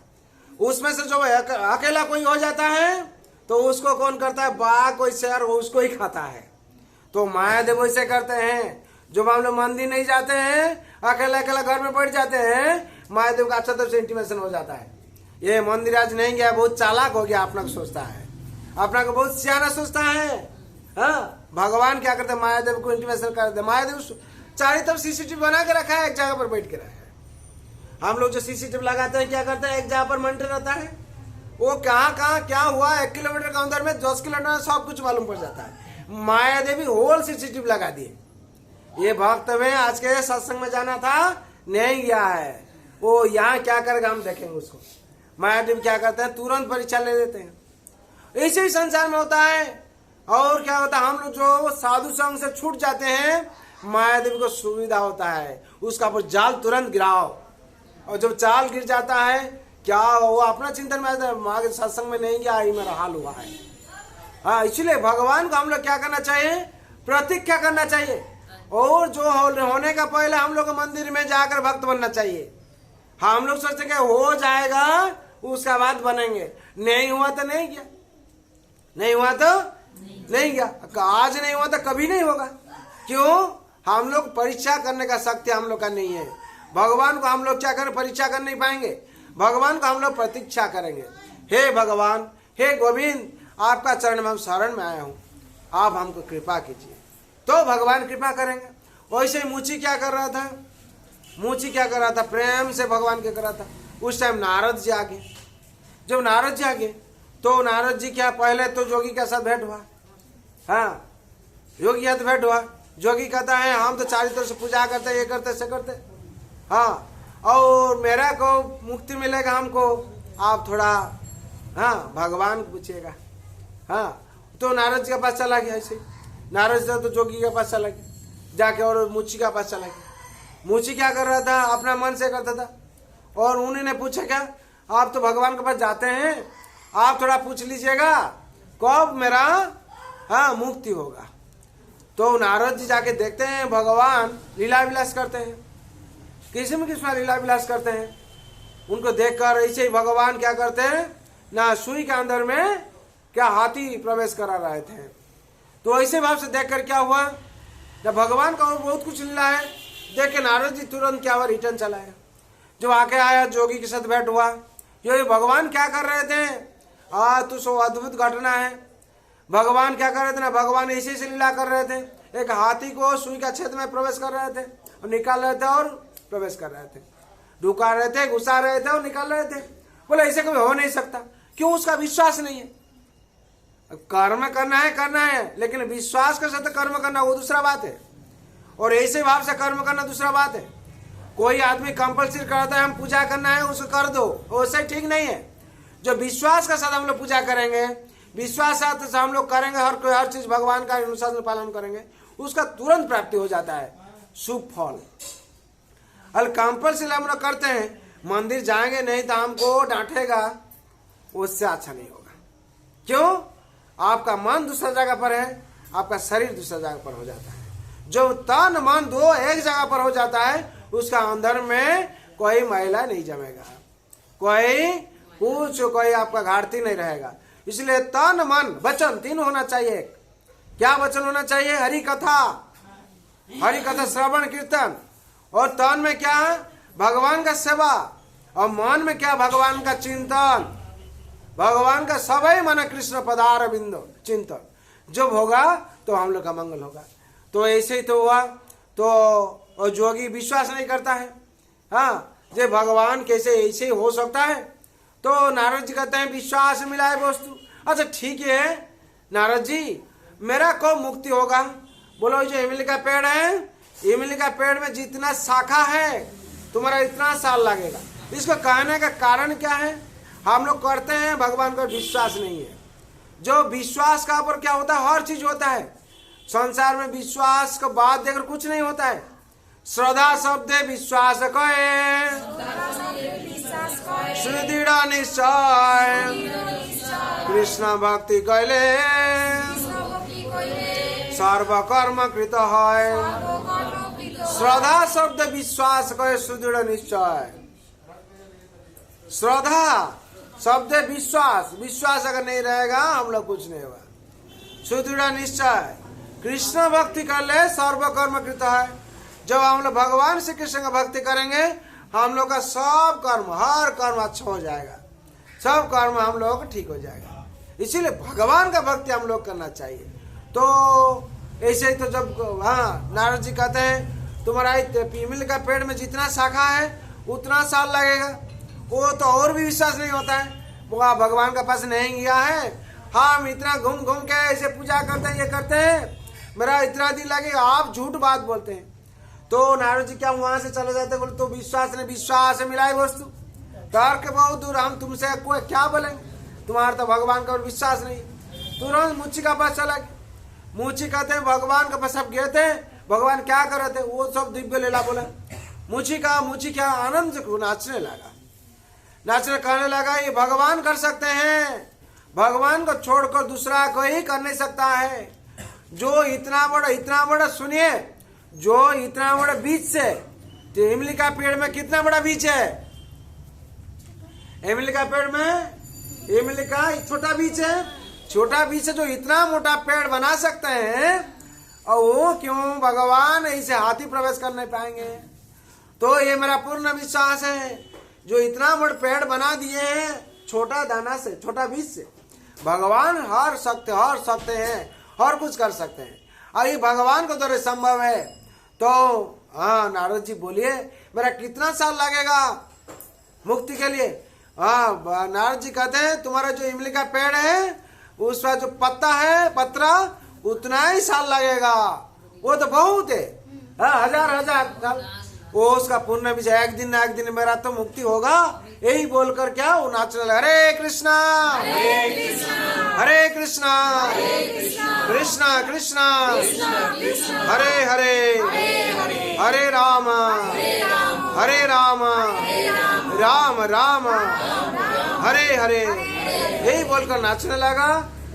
उसमें से जो अकेला कोई हो जाता है तो उसको कौन करता है, बाघ कोई शेर वो उसको ही खाता है। तो मायादेव वैसे करते हैं, जब हम लोग मंदिर नहीं जाते हैं, अकेला अकेला घर में बैठ जाते हैं, मायादेव का अच्छा तरह से इंटीमेशन हो जाता है। ये मंदिर आज नहीं गया, बहुत चालाक हो गया, अपना को सोचता है, अपना को बहुत सियाना सोचता है। हाँ, भगवान क्या करते हैं, मायादेव को इंटीमेशन करते हैं। मायादेव चारों तरफ सीसीटीवी बना के रखा है, एक जगह पर बैठ के रखा है। हम लोग जो सीसीटीवी लगाते हैं क्या करते हैं, एक जगह पर मॉनिटर रहता है, वो कहाँ क्या हुआ 1 किलोमीटर के अंदर में 10 किलोमीटर सब कुछ मालूम पड़ जाता है। मायादेवी होल सीसीटीवी लगा दिए। ये भक्त में आज के सत्संग में जाना था, नहीं गया है, वो यहाँ क्या करेगा हम देखेंगे उसको। मायादेव क्या करते हैं, तुरंत परीक्षा ले लेते हैं। ऐसे ही संसार में होता है। और क्या होता है, हम लोग जो साधु संग से छूट जाते हैं, मायादेवी को सुविधा होता है उसका पर जाल तुरंत गिराओ, और जब जाल गिर जाता है क्या वो अपना चिंतन में आगे सत्संग में नहीं गया, ही मेरा हाल हुआ है। हाँ, इसलिए भगवान को हम लोग क्या करना चाहिए, प्रतीक्षा करना चाहिए। और जो होने का पहले हम लोग मंदिर में जाकर भक्त बनना चाहिए। हाँ, हम लोग सोचते कि हो जाएगा उसका बाद बनेंगे, नहीं हुआ तो नहीं गया, नहीं हुआ तो नहीं गया, आज नहीं हुआ तो कभी नहीं होगा। क्यों, हम लोग परीक्षा करने का शक्ति हम लोग का नहीं है। भगवान को हम लोग क्या करें, परीक्षा कर नहीं पाएंगे। भगवान को हम लोग प्रतीक्षा करेंगे। हे भगवान, हे गोविंद, आपका चरण में हम शरण में आया हूँ, आप हमको कृपा कीजिए, तो भगवान कृपा करेंगे। वैसे ही मूची क्या कर रहा था, मूची क्या कर रहा था, प्रेम से भगवान क्या कर रहा था। उस टाइम नारद जी आगे, जब नारद जी आगे तो नारद जी क्या, पहले तो जोगी के साथ भेंट हुआ। हाँ, योगी के साथ भेंट हुआ। जोगी कहता है हम तो चारों तरफ से पूजा करते, ये करते से करते, हाँ, और मेरा को मुक्ति मिलेगा हमको, आप थोड़ा हाँ भगवान को पूछिएगा। हाँ, तो नारद जी के पास चला गया। ऐसे नारद जी तो जोगी के पास चला गया जाके, और मूची के पास चला गया। मूची क्या कर रहा था, अपना मन से करता था। और उन्हीं ने पूछा क्या, आप तो भगवान के पास जाते हैं, आप थोड़ा पूछ लीजिएगा कब मेरा हाँ मुक्ति होगा। तो नारद जी जाके देखते हैं भगवान लीला विलास करते हैं, किस्म किस्म लीला विलास करते हैं। उनको देखकर ऐसे ही भगवान क्या करते हैं ना, सुई के अंदर में क्या हाथी प्रवेश करा रहे थे। तो ऐसे भाव से देखकर क्या हुआ ना, भगवान का और बहुत कुछ लीला है। देख के नारद जी तुरंत क्या हुआ, रिटर्न चला आया। जब आके आया जोगी के साथ बैठ हुआ, ये भगवान क्या कर रहे थे, तो सो अद्भुत घटना है। भगवान क्या कर रहे थे ना, भगवान ऐसे से लीला कर रहे थे, एक हाथी को सुई का छेद में प्रवेश कर रहे थे और निकाल रहे थे और प्रवेश कर रहे थे, ढुका रहे थे, घुसा रहे थे और निकाल रहे थे। बोले ऐसे कभी हो नहीं सकता। क्यों, उसका विश्वास नहीं है। कर्म करना है, लेकिन विश्वास के साथ कर्म करना वो दूसरा बात है, और ऐसे भाव से कर्म करना दूसरा बात है। कोई आदमी कंपल्सरी करता है हम पूजा करना है उसको कर दो, वैसे ठीक नहीं है। जो विश्वास के साथ हम लोग पूजा करेंगे, विश्वास साथ से हम लोग करेंगे, हर चीज भगवान का अनुशासन पालन करेंगे, उसका तुरंत प्राप्ति हो जाता है, शुभ फल। अल कंपल्सरी हम लोग करते हैं, मंदिर जाएंगे नहीं तो हमको डांटेगा, उससे अच्छा नहीं होगा। क्यों, आपका मन दूसरा जगह पर है, आपका शरीर दूसरा जगह पर हो जाता है। जो तन मन दो एक जगह पर हो जाता है, उसका अंदर में कोई मैला नहीं जमेगा, कोई आपका घाटती नहीं रहेगा। इसलिए तन मन वचन तीन होना चाहिए। क्या वचन होना चाहिए, हरि कथा श्रवण कीर्तन, और तन में क्या भगवान का सेवा, और मन में क्या भगवान का चिंतन, भगवान का सभी मन कृष्ण पदार बिंदु चिंतन। जब होगा तो हम लोग का मंगल होगा। तो ऐसे ही तो हुआ। तो जोगी विश्वास नहीं करता है, हाँ, जे भगवान कैसे ऐसे हो सकता है। तो नारद जी कहते हैं विश्वास मिलाए वस्तु। अच्छा ठीक है नारद जी, मेरा कब मुक्ति होगा। बोलो जो इमली का पेड़ है, इमली का पेड़ में जितना शाखा है तुम्हारा इतना साल लगेगा। इसको कहने का कारण क्या है, हम लोग करते हैं भगवान का विश्वास नहीं है। जो विश्वास का ऊपर क्या होता है, हर चीज होता है संसार में। विश्वास को बात देकर कुछ नहीं होता है। श्रद्धा शब्द विश्वास कहे, सुदृढ़ निश्चय, कृष्ण भक्ति कैले सर्व कर्म कृत है। श्रद्धा शब्द विश्वास कहे सुदृढ़ निश्चय। श्रद्धा शब्द विश्वास, विश्वास अगर नहीं रहेगा हम लोग कुछ नहीं होगा। सुदृढ़ निश्चय, कृष्ण भक्ति कर ले सर्व कर्म कृत है। जब हम लोग भगवान श्री कृष्ण का भक्ति करेंगे हम लोग का सब कर्म, हर कर्म अच्छा हो जाएगा, सब कर्म हम लोग का ठीक हो जाएगा। इसीलिए भगवान का भक्ति हम लोग करना चाहिए। तो ऐसे ही तो जब नारद जी कहते हैं तुम्हारा इमली का पेड़ में जितना शाखा है उतना साल लगेगा, वो तो और भी विश्वास नहीं होता है। वो भगवान के पास नहीं गया है, हम इतना घूम घूम के ऐसे पूजा करते हैं, ये करते हैं, मेरा इतना दिन लगेगा, आप झूठ बात बोलते हैं। तो नारद जी क्या वहां से चले जाते, बोले तो विश्वास ने विश्वास से मिलाई वस्तु तर्क बहुत दूर, हम तुमसे क्या बोलेंगे, तुम्हारा तो भगवान का विश्वास नहीं। तुरंत मुच्ची का पास चला गया। मुच्ची कहते हैं भगवान के पास सब गए थे, भगवान क्या कर रहे थे, वो सब दिव्य लीला बोला। मुच्ची क्या आनंद से नाचने लगा, नाचने कहने लगा ये भगवान कर सकते हैं, भगवान को छोड़कर दूसरा कोई कर नहीं सकता है। जो इतना बड़ा सुनिए, जो इतना बड़ा बीज से, तो इमली का पेड़ में कितना बड़ा बीज है, इमली का पेड़ में इमली का छोटा बीज है, छोटा बीज से जो इतना मोटा पेड़ बना सकते हैं, और वो क्यों भगवान ऐसे हाथी प्रवेश कर नहीं पाएंगे। तो ये मेरा पूर्ण विश्वास है, जो इतना बड़ा पेड़ बना दिए हैं छोटा दाना से, छोटा बीज से, भगवान हर सकते हैं, हर कुछ कर सकते हैं, और ये भगवान को द्वारा संभव है। तो नारद जी बोलिए मेरा कितना साल लगेगा मुक्ति के लिए। नारद जी कहते हैं तुम्हारा जो इमली का पेड़ है उसका जो पत्ता है, पत्रा, उतना ही साल लगेगा, वो तो बहुत है, हजार साल। वो उसका पुण्य विजय, एक दिन मेरा तो मुक्ति होगा, यही बोलकर क्या वो नाचने लगा, हरे कृष्णा हरे कृष्णा कृष्णा कृष्णा हरे हरे हरे राम राम राम हरे हरे, यही बोलकर नाचने लगा।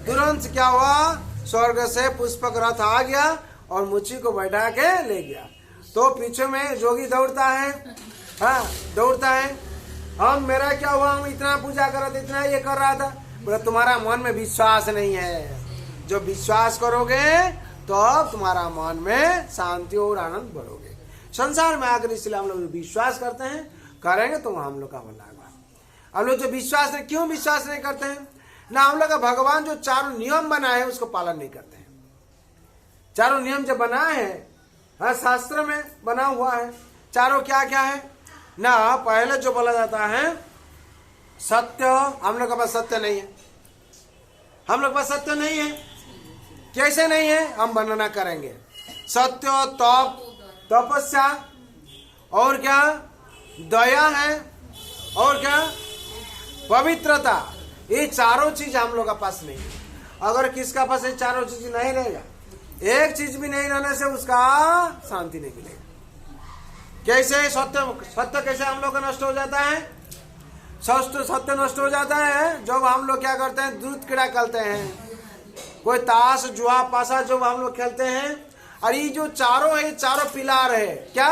तुरंत क्या हुआ, स्वर्ग से पुष्पक रथ आ गया और मुच्ची को बैठा के ले गया। तो पीछे में जोगी दौड़ता है, दौड़ता है, हम मेरा क्या हुआ, हम इतना पूजा कर रहा था, इतना ये कर रहा था, बोला तुम्हारा मन में विश्वास नहीं है। जो विश्वास करोगे तो अब तुम्हारा मन में शांति और आनंद बढ़ोगे। संसार में आकर इसलिए हम लोग विश्वास करते हैं, करेंगे तो हम लोग का भला होगा। हम लोग जो विश्वास नहीं, क्यों विश्वास नहीं करते हैं ना, हम लोग का भगवान जो चारों नियम बनाए हैं उसको पालन नहीं करते हैं। चारों नियम जो बनाए हैं शास्त्र में बना हुआ है, चारों क्या क्या है ना, पहले जो बोला जाता है सत्य, हम लोग के पास सत्य नहीं है, हम लोग के पास सत्य नहीं है। कैसे नहीं है हम वर्णना करेंगे। सत्य, तप, तपस्या, और क्या दया है, और क्या पवित्रता, ये चारों चीज हम लोग के पास नहीं है। अगर किसका पास ये चारों चीज नहीं रहेगा, एक चीज भी नहीं रहने से उसका शांति नहीं मिलेगा। कैसे सत्य कैसे हम लोग का नष्ट हो जाता है, सत्य नष्ट हो जाता है जब हम लोग क्या करते हैं, दूध क्रीड़ा खेलते हैं, कोई ताश जुआ पासा जब हम लोग खेलते हैं। और ये जो चारों है, चारों पिलार है, क्या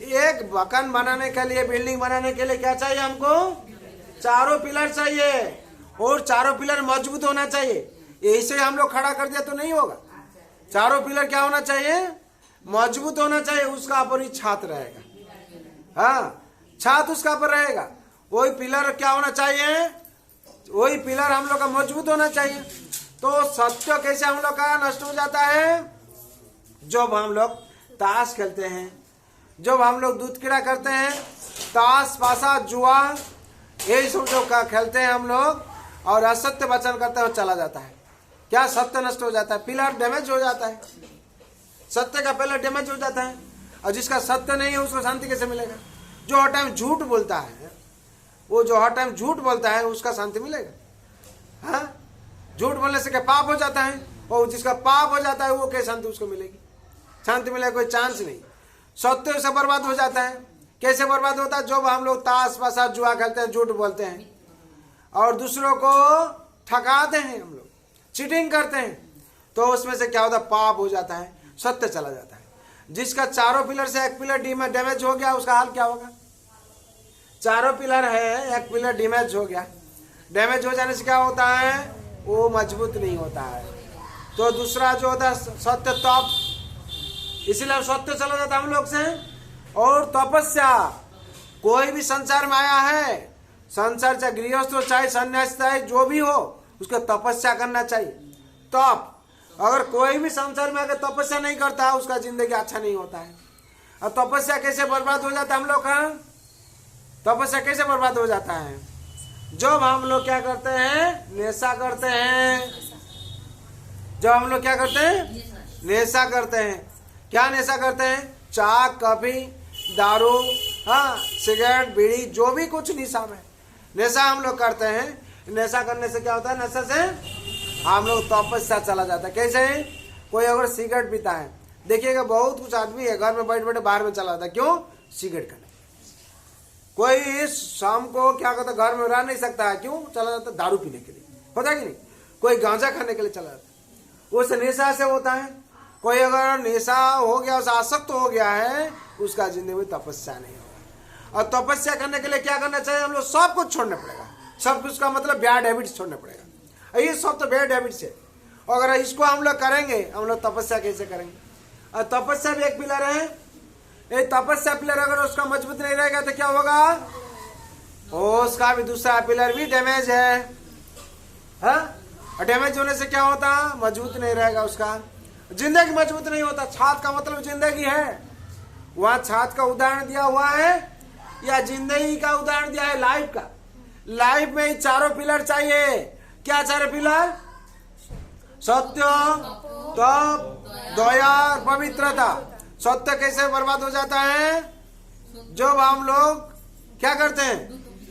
एक मकान बनाने के लिए, बिल्डिंग बनाने के लिए क्या चाहिए हमको, चारों पिलर चाहिए, और चारों पिलर मजबूत होना चाहिए। ऐसे हम लोग खड़ा कर दिया तो नहीं होगा, चारों पिलर क्या होना चाहिए, मजबूत होना चाहिए, उसका ऊपर ही छात रहेगा, छात उसका ऊपर रहेगा, वही पिलर क्या होना चाहिए, वही पिलर हम लोग का मजबूत होना चाहिए। तो सत्य कैसे हम लोग का नष्ट हो जाता है, जब हम लोग ताश खेलते हैं, जब हम लोग दूध क्रीड़ा करते हैं, ताश पासा जुआ यही सब जो खेलते हैं हम लोग, और असत्य वचन करते हैं, चला जाता है, क्या सत्य नष्ट हो जाता है, पिलर डैमेज हो जाता है, सत्य का पिलर डैमेज हो जाता है। और जिसका सत्य नहीं है उसको शांति कैसे मिलेगा। जो हर टाइम झूठ बोलता है, वो जो हर टाइम झूठ बोलता है उसका शांति मिलेगा। हाँ, झूठ बोलने से क्या पाप हो जाता है, और जिसका पाप हो जाता है वो क्या शांति उसको मिलेगी, शांति मिलेगा कोई चांस नहीं। सत्य से बर्बाद हो जाता है। कैसे बर्बाद होता है, जब हम लोग ताश पासा जुआ खेलते हैं, झूठ बोलते हैं और दूसरों को ठकाते हैं, हम लोग चीटिंग करते हैं, तो उसमें से क्या होता है, पाप हो जाता है, सत्य चला जाता है। जिसका चारों पिलर से एक पिलर डैमेज हो गया, उसका हाल क्या होगा? चारों पिलर है, एक पिलर डैमेज हो गया। डैमेज हो जाने से क्या होता है? वो मजबूत नहीं होता है। तो दूसरा जो होता है सत्य तप, इसीलिए सत्य चला जाता है हम लोग से। और तपस्या, कोई भी संसार में आया है, संसार चाहे गृहस्थ हो चाहे सन्यासी चाहे जो भी हो, उसको तपस्या करना चाहिए। तप, अगर कोई भी संसार में आकर तपस्या नहीं करता है, उसका जिंदगी अच्छा नहीं होता है। और तपस्या कैसे बर्बाद हो जाता है हम लोग का? तपस्या कैसे बर्बाद हो जाता है? जब हम लोग क्या करते हैं? नेशा करते हैं। जब हम लोग क्या करते हैं? नेशा करते हैं। क्या नेशा करते हैं? चाय, कॉफी, दारू, हाँ, सिगरेट, बीड़ी, जो भी कुछ निशा में नेशा हम लोग करते हैं। नेशा करने से क्या होता है? नशा से हम लोग तपस्या चला जाता है। कैसे? कोई अगर सिगरेट पीता है, देखिएगा बहुत कुछ आदमी है घर में बैठ बैठे बाहर में चला जाता है। क्यों? सिगरेट करने। कोई शाम को क्या करता है? घर में रह नहीं सकता है। क्यों चला जाता है? दारू पीने के लिए, होता है कि नहीं? कोई गांजा खाने के लिए चला जाता है। उस नेशा से होता है। कोई अगर नेशा हो गया, उसे आसक्त हो गया है, उसका जिंदगी में तपस्या नहीं होगा। और तपस्या करने के लिए क्या करना चाहिए? हम लोग सब कुछ छोड़ना पड़ेगा। सब कुछ का मतलब बैड हैबिट्स छोड़ना पड़ेगा। ये सब तो बैड हैबिट्स है। अगर इसको हम लोग करेंगे, हम लोग तपस्या कैसे करेंगे? और तपस्या भी एक पिलर है। ये तपस्या पिलर अगर उसका मजबूत नहीं रहेगा तो क्या होगा? उसका भी दूसरा पिलर भी डैमेज है। और डैमेज होने से क्या होता? मजबूत नहीं रहेगा, उसका जिंदगी मजबूत नहीं होता। छात का मतलब जिंदगी है। वहां छात का उदाहरण दिया हुआ है या जिंदगी का उदाहरण दिया है? लाइफ का। लाइफ में चारों पिलर चाहिए। क्या चारों पिलर? सत्य, तप, दया और पवित्रता। सत्य कैसे बर्बाद हो जाता है? जब हम लोग क्या करते हैं?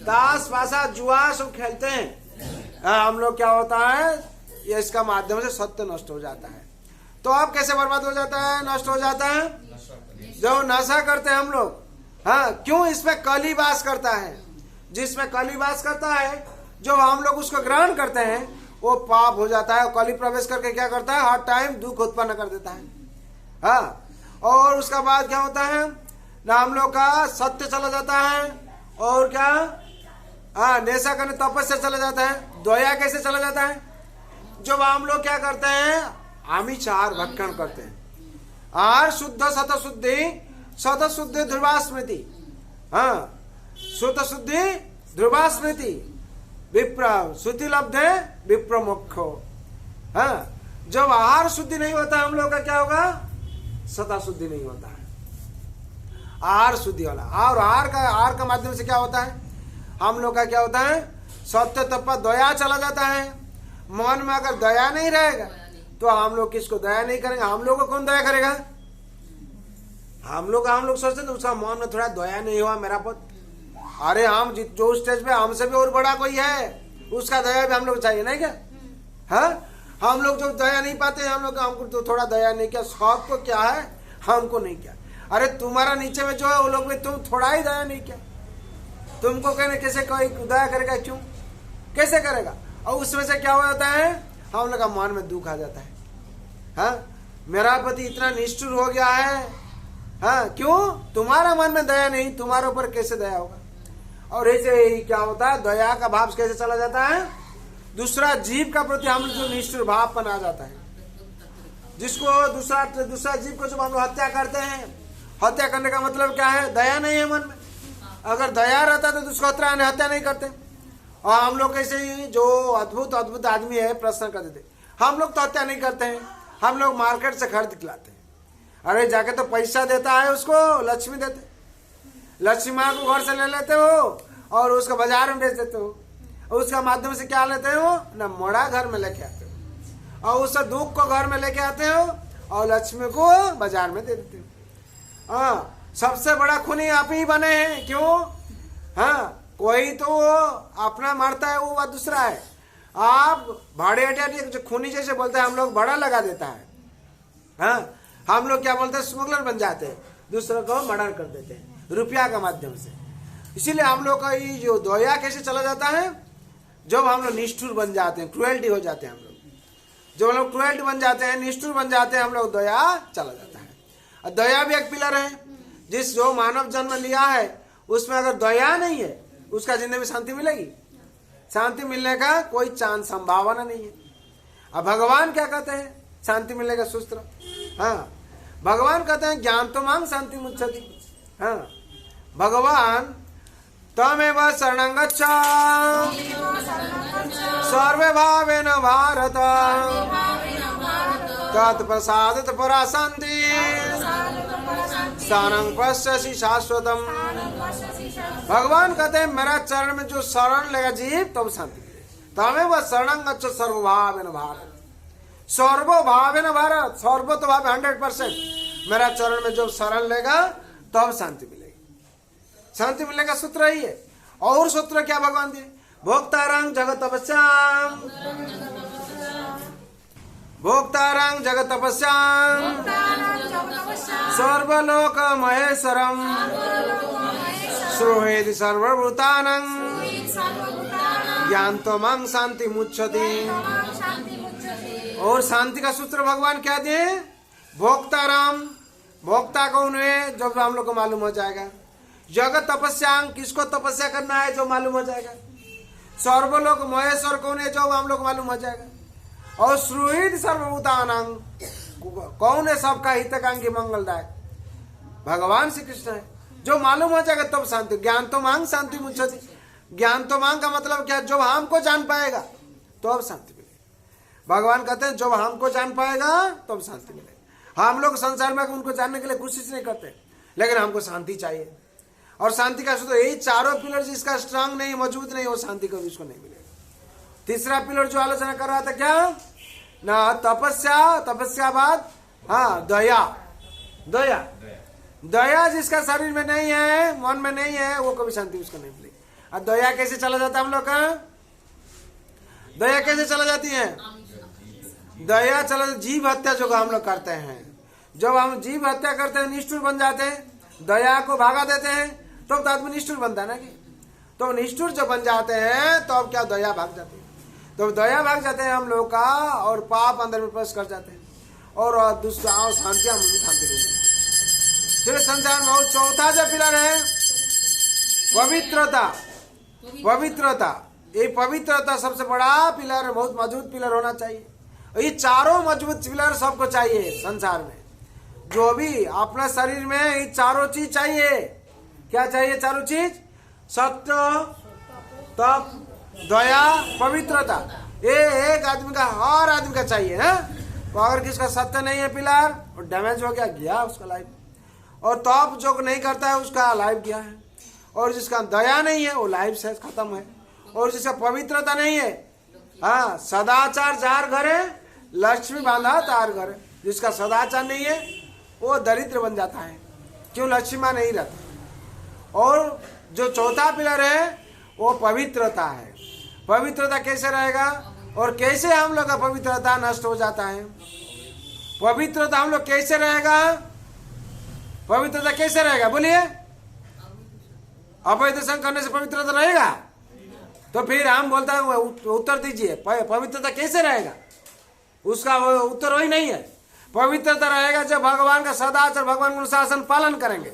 ताश, पासा, जुआ सब खेलते हैं। हम लोग क्या होता है? ये इसका माध्यम से सत्य नष्ट हो जाता है। तो अब कैसे बर्बाद हो जाता है? नष्ट हो जाता है जो नशा करते हैं हम लोग। हाँ, क्यों? इसमें कली वास करता है। जिसमें कली वास करता है, जो हम लोग उसको ग्रहण करते हैं, वो पाप हो जाता है। कली प्रवेश करके क्या करता है? हर टाइम दुख उत्पन्न कर देता है। हाँ, और उसका बाद क्या होता है ना? हम लोग का सत्य चला जाता है। और क्या? हाँ, नेशा करने तपस्या चला जाता है। दया कैसे चला जाता है? जब हम लोग क्या करते हैं? आमिचार भक्षण करते हैं। आर शुद्ध सत शुद्धि ध्रुवा स्मृति। हाँ, शुद्ध शुद्धि ध्रुवा स्मृति। विप्र शुद्धि लब्धे विप्र मोक्षो। हाँ, जब आहार शुद्धि नहीं होता हम लोग का क्या होगा? सता शुद्धि नहीं होता है। आहार शुद्धि वाला। और आहार का माध्यम से क्या होता है? हम लोग का क्या होता है? सत्य तप दया चला जाता है। मन में अगर दया नहीं रहेगा तो हम लोग किसको दया नहीं करेंगे? हम लोग को कौन दया करेगा? हम लोग सोचते हैं उसका मन में थोड़ा दया नहीं हुआ मेरा पुत्र, अरे हम जो स्टेज पे हमसे भी और बड़ा कोई है, उसका दया भी हम लोग चाहिए नहीं क्या? हाँ, हम लोग जो दया नहीं पाते, हम लोग हमको तो थोड़ा दया नहीं किया, सबको क्या है हमको नहीं किया। अरे तुम्हारा नीचे में जो है वो लोग में तुम थोड़ा ही दया नहीं किया, तुमको कहने कैसे कोई दया करेगा? क्यों? कैसे करेगा? और उसमें से क्या हो जाता है? हम लोग का मन में दुख आ जाता है। हाँ, मेरा पति इतना निष्ठुर हो गया है। हाँ, क्यों? तुम्हारा मन में दया नहीं, तुम्हारे ऊपर कैसे दया होगा? और ऐसे ही क्या होता है? दया का भाव कैसे चला जाता है? दूसरा जीव का प्रति हम लोग जो निष्ठुर भाव बना जाता है, जिसको दूसरा जीव को जब हम लोग हत्या करते हैं, हत्या करने का मतलब क्या है? दया नहीं है मन में। अगर दया रहता तो उसको हत्या नहीं करते। और हम लोग ऐसे ही जो अद्भुत आदमी है प्रश्न कर देते, हम लोग तो हत्या नहीं करते हैं, हम लोग मार्केट से खरीद के लाते हैं। अरे जाके तो पैसा देता है उसको, लक्ष्मी देते, लक्ष्मी माँ को घर से ले लेते हो और उसको बाजार में बेच देते हो, और उसका माध्यम से क्या लेते हो ना? मोड़ा घर में लेके आते हो, और उस दुख को घर में लेके आते हो और लक्ष्मी को बाजार में दे देते हो। हाँ, सबसे बड़ा खूनी आप ही बने हैं। क्यों? हाँ, कोई तो अपना मारता है, वो बात दूसरा है। आप भाड़े हटिया जो खूनी जैसे बोलते हैं, हम लोग बड़ा लगा देता है। हाँ, हम लोग क्या बोलते हैं? स्मगलर बन जाते हैं, दूसरों को मर्डर कर देते हैं रुपया का माध्यम से। इसीलिए हम लोग का ये जो दया कैसे चला जाता है? जब हम लोग निष्ठुर बन जाते हैं, क्रुएल्टी हो जाते हैं हम लोग। जब हम लोग क्रुएल्टी बन जाते हैं, निष्ठुर बन जाते हैं, हम लोग दया चला जाता है। दया भी एक पिलर है। जिस जो मानव जन्म लिया है उसमें अगर दया नहीं है उसका जिंदगी में शांति मिलेगी? शांति मिलने का कोई चांस संभावना नहीं है। अब भगवान क्या कहते हैं शांति मिलने का सूत्र? हाँ, भगवान कहते हैं ज्ञान तो मांग शांति मुच्छति। हाँ, भगवान तमेव शरणं गच्छ सर्वे भावेन भारत तत्प्रसादित परा शांति स्थानं पश्यसि शाश्वतम। भगवान कहते हैं मेरा चरण में जो शरण लेगा जीव तब शांति मिलेगी। तमेव शरणं गच्छ सर्वभावेन भारत। सर्वभावेन भारत, सर्वतोभाव 100%। मेरा चरण में जो शरण लेगा तब शांति मिलेगी। शांति मिलने का सूत्र ही है। और सूत्र क्या भगवान दिए? भोक्तारं जगत तपस्याम, भोक्तारं जगत तपस्याम सर्वलोक महेश्वरम श्रूयेति सर्वभूतानां ज्ञानतो मां शांति मुच्छति। और शांति का सूत्र भगवान क्या दिए? भोक्ताराम, भोक्ता कौन है जब हम लोग को मालूम हो जाएगा। जगत तपस्यां, किसको तपस्या करना है जो मालूम हो जाएगा। सर्वलोक महेश्वर कौन है जो हम लोग मालूम हो जाएगा। और श्रूयेति सर्वभूतानां, कौन है सबका हितकांक्षी मंगलदायक? भगवान श्री कृष्ण है। जो मालूम हो जाएगा तब शांति। ज्ञान तो मांग शांति मुच्छति। ज्ञान तो मांग का मतलब क्या? जो हमको जान पाएगा तो अब शांति मिलेगी। भगवान कहते हैं जब हमको जान पाएगा तब शांति मिलेगी। हम लोग संसार में उनको जानने के लिए कोशिश नहीं करते, लेकिन हमको शांति चाहिए। और शांति का सूत्र यही चारों पिलर जिसका स्ट्रांग नहीं, मजबूत नहीं, वो शांति कभी उसको नहीं मिलेगा। तीसरा पिलर जो आलोचना कर रहा था क्या ना? तपस्या, तपस्या बाद हाँ दया। दया, दया जिसका शरीर में नहीं है, मन में नहीं है, वो कभी शांति उसको नहीं मिलेगी। और दया कैसे चला जाता है हम लोग का? दया कैसे चला जाती है? दया चला, जीव हत्या जो हम लोग करते हैं, जब हम जीव हत्या करते हैं निष्ठुर बन जाते हैं, दया को भागा देते हैं तो आदमी निष्ठुर बनता है ना कि? तो निष्ठुर जब बन जाते हैं तो अब क्या दया भाग जाती है। तो दया भाग जाते हैं हम लोग का और पाप अंदर में प्रवेश कर जाते हैं और दूसरा शांति, हम शांति नहीं मिलती। फिर संसार में और चौथा जो पिलर है पवित्रता। पवित्रता, ये पवित्रता सबसे बड़ा पिलर, बहुत मजबूत पिलर होना चाहिए। ये चारों मजबूत पिलर सबको चाहिए संसार में। जो भी अपना शरीर में ये चारों चीज चाहिए। क्या चाहिए चारों चीज? सत्य, तप, दया, पवित्रता। ये एक आदमी का, हर आदमी का चाहिए है। तो अगर किसका सत्य नहीं है पिलर, और डैमेज हो गया, गया उसका लाइफ। और तप जो नहीं करता है उसका लाइफ गया है। और जिसका दया नहीं है वो लाइफ से खत्म है। और जिसका पवित्रता नहीं है, हाँ, सदाचार जार घरे लक्ष्मी बांधा तार घर। जिसका सदाचार नहीं है वो दरिद्र बन जाता है। क्यों? लक्ष्मी मां नहीं रहता। और जो चौथा पिलर है वो पवित्रता है। पवित्रता कैसे रहेगा और कैसे हम लोग का पवित्रता नष्ट हो जाता है? पवित्रता हम लोग कैसे रहेगा? पवित्रता कैसे रहेगा बोलिए? अवैध संग करने से पवित्रता रहेगा? तो फिर हम बोलता है उत्तर दीजिए, पवित्रता कैसे रहेगा? उसका उत्तर वही नहीं है। पवित्रता रहेगा जब भगवान का सदाचार, भगवान का अनुशासन पालन करेंगे,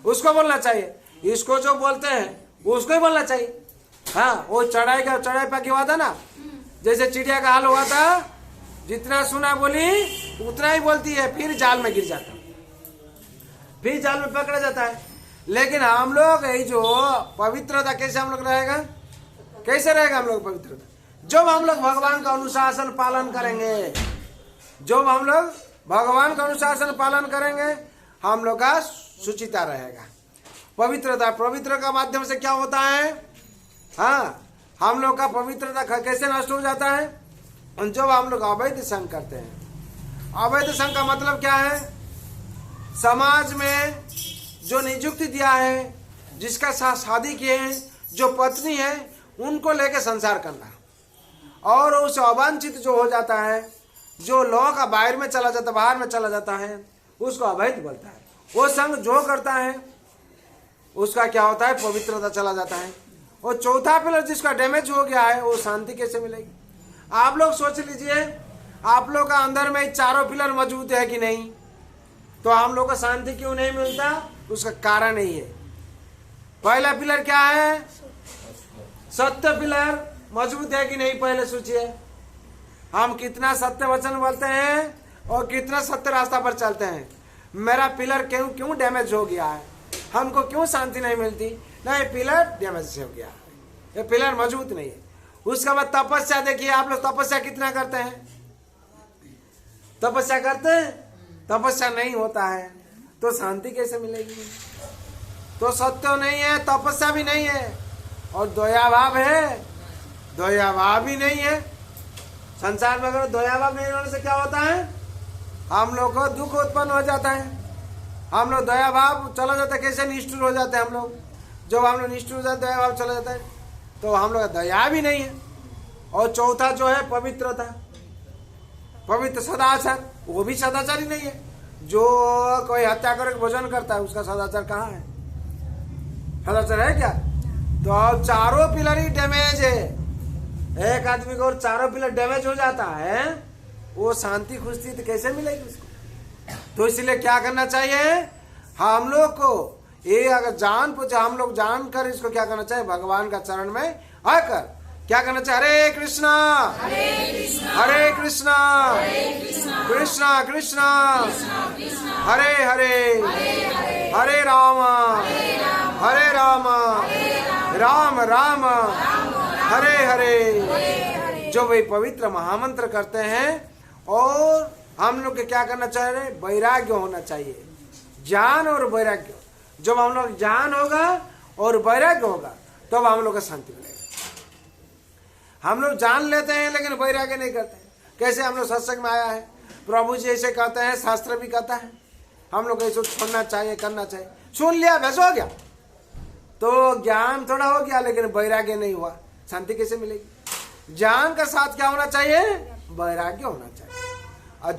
उसको बोलना चाहिए। इसको जो बोलते हैं उसको ही बोलना चाहिए। हाँ, वो चढ़ाई पे क्या हुआ था ना, जैसे चिड़िया का हाल हुआ था, जितना सुना बोली उतना ही बोलती है, फिर जाल में गिर जाता है, फिर जाल में पकड़ा जाता है। लेकिन हम लोग यही जो पवित्रता कैसे हम लोग रहेगा? कैसे रहेगा हम लोग पवित्रता? जब हम लोग भगवान का अनुशासन पालन करेंगे, जब हम लोग भगवान का अनुशासन पालन करेंगे, हम लोग का सुचिता रहेगा। पवित्रता, पवित्र का माध्यम से क्या होता है? हाँ, हम लोग का पवित्रता कैसे नष्ट हो जाता है? जब हम लोग अवैध संग करते हैं। अवैध संग का मतलब क्या है? समाज में जो नियुक्ति दिया है, जिसका साथ शादी किए हैं, जो पत्नी है, उनको लेके संसार करना, और उस अवांछित जो हो जाता है, जो लॉ का बाहर में चला जाता, बाहर में चला जाता है, उसको अवैध बोलता है। वो संग जो करता है उसका क्या होता है? पवित्रता चला जाता है। और चौथा पिलर जिसका डैमेज हो गया है, वो शांति कैसे मिलेगी? आप लोग सोच लीजिए, आप लोग का अंदर में चारों पिलर मजबूत है कि नहीं? तो हम लोग को शांति क्यों नहीं मिलता? उसका कारण यही है। पहला पिलर क्या है? सत्य पिलर मजबूत है कि नहीं? पहले सोचिए, हम कितना सत्य वचन बोलते हैं और कितना सत्य रास्ता पर चलते हैं। मेरा पिलर क्यों डैमेज हो गया है? हमको क्यों शांति नहीं मिलती? ना, ये पिलर डैमेज हो गया है, ये पिलर मजबूत नहीं है। उसके बाद तपस्या देखिए, आप लोग तपस्या कितना करते हैं? तपस्या करते हैं? तपस्या नहीं होता है तो शांति कैसे मिलेगी? तो सत्य नहीं है, तपस्या भी नहीं है, और दया भाव है, दया भाव भी नहीं है। संसार में अगर दया भाव नहीं होने से क्या होता है? हम लोग को दुख उत्पन्न हो जाता है। हम लोग दया भाव चला जाता है, कैसे निष्ठुर हो जाते हैं हम लोग। जब हम लोग निष्ठुर हो जाते हैं, दया भाव चला जाता है, तो हम लोग दया भी नहीं है। और चौथा जो है पवित्रता, पवित्र सदाचार, वो भी सदाचार ही नहीं है। जो कोई हत्या करके भोजन करता है उसका सदाचार कहाँ है? सदाचार है क्या? तो अब चारों पिलर ही डैमेज है। एक आदमी को और चारों पिलर डैमेज हो जाता है, वो शांति खुशी तो कैसे मिलेगी उसको? तो इसलिए क्या करना चाहिए हम लोग को? ये अगर जान पूछे, हम लोग जानकर इसको क्या करना चाहिए? भगवान का चरण में आकर क्या करना चाहिए? हरे कृष्णा हरे कृष्णा कृष्णा कृष्णा हरे हरे हरे राम राम राम हरे हरे। जो वे पवित्र महामंत्र करते हैं। और हम लोग के क्या करना चाहिए? वैराग्य होना चाहिए, ज्ञान और वैराग्य। जब हम लोग ज्ञान होगा और वैराग्य होगा तब हम लोग को शांति मिलेगी। हम लोग जान लेते हैं लेकिन वैराग्य नहीं करते। कैसे? हम लोग सत्संग में आया है, प्रभु जी ऐसे कहते हैं, शास्त्र भी कहता है, हम लोग ऐसे छोड़ना चाहिए, करना चाहिए। सुन लिया, बस हो गया, तो ज्ञान थोड़ा हो गया लेकिन वैराग्य नहीं हुआ, शांति कैसे मिलेगी? ज्ञान का साथ क्या होना चाहिए? वैराग्य होना चाहिए। और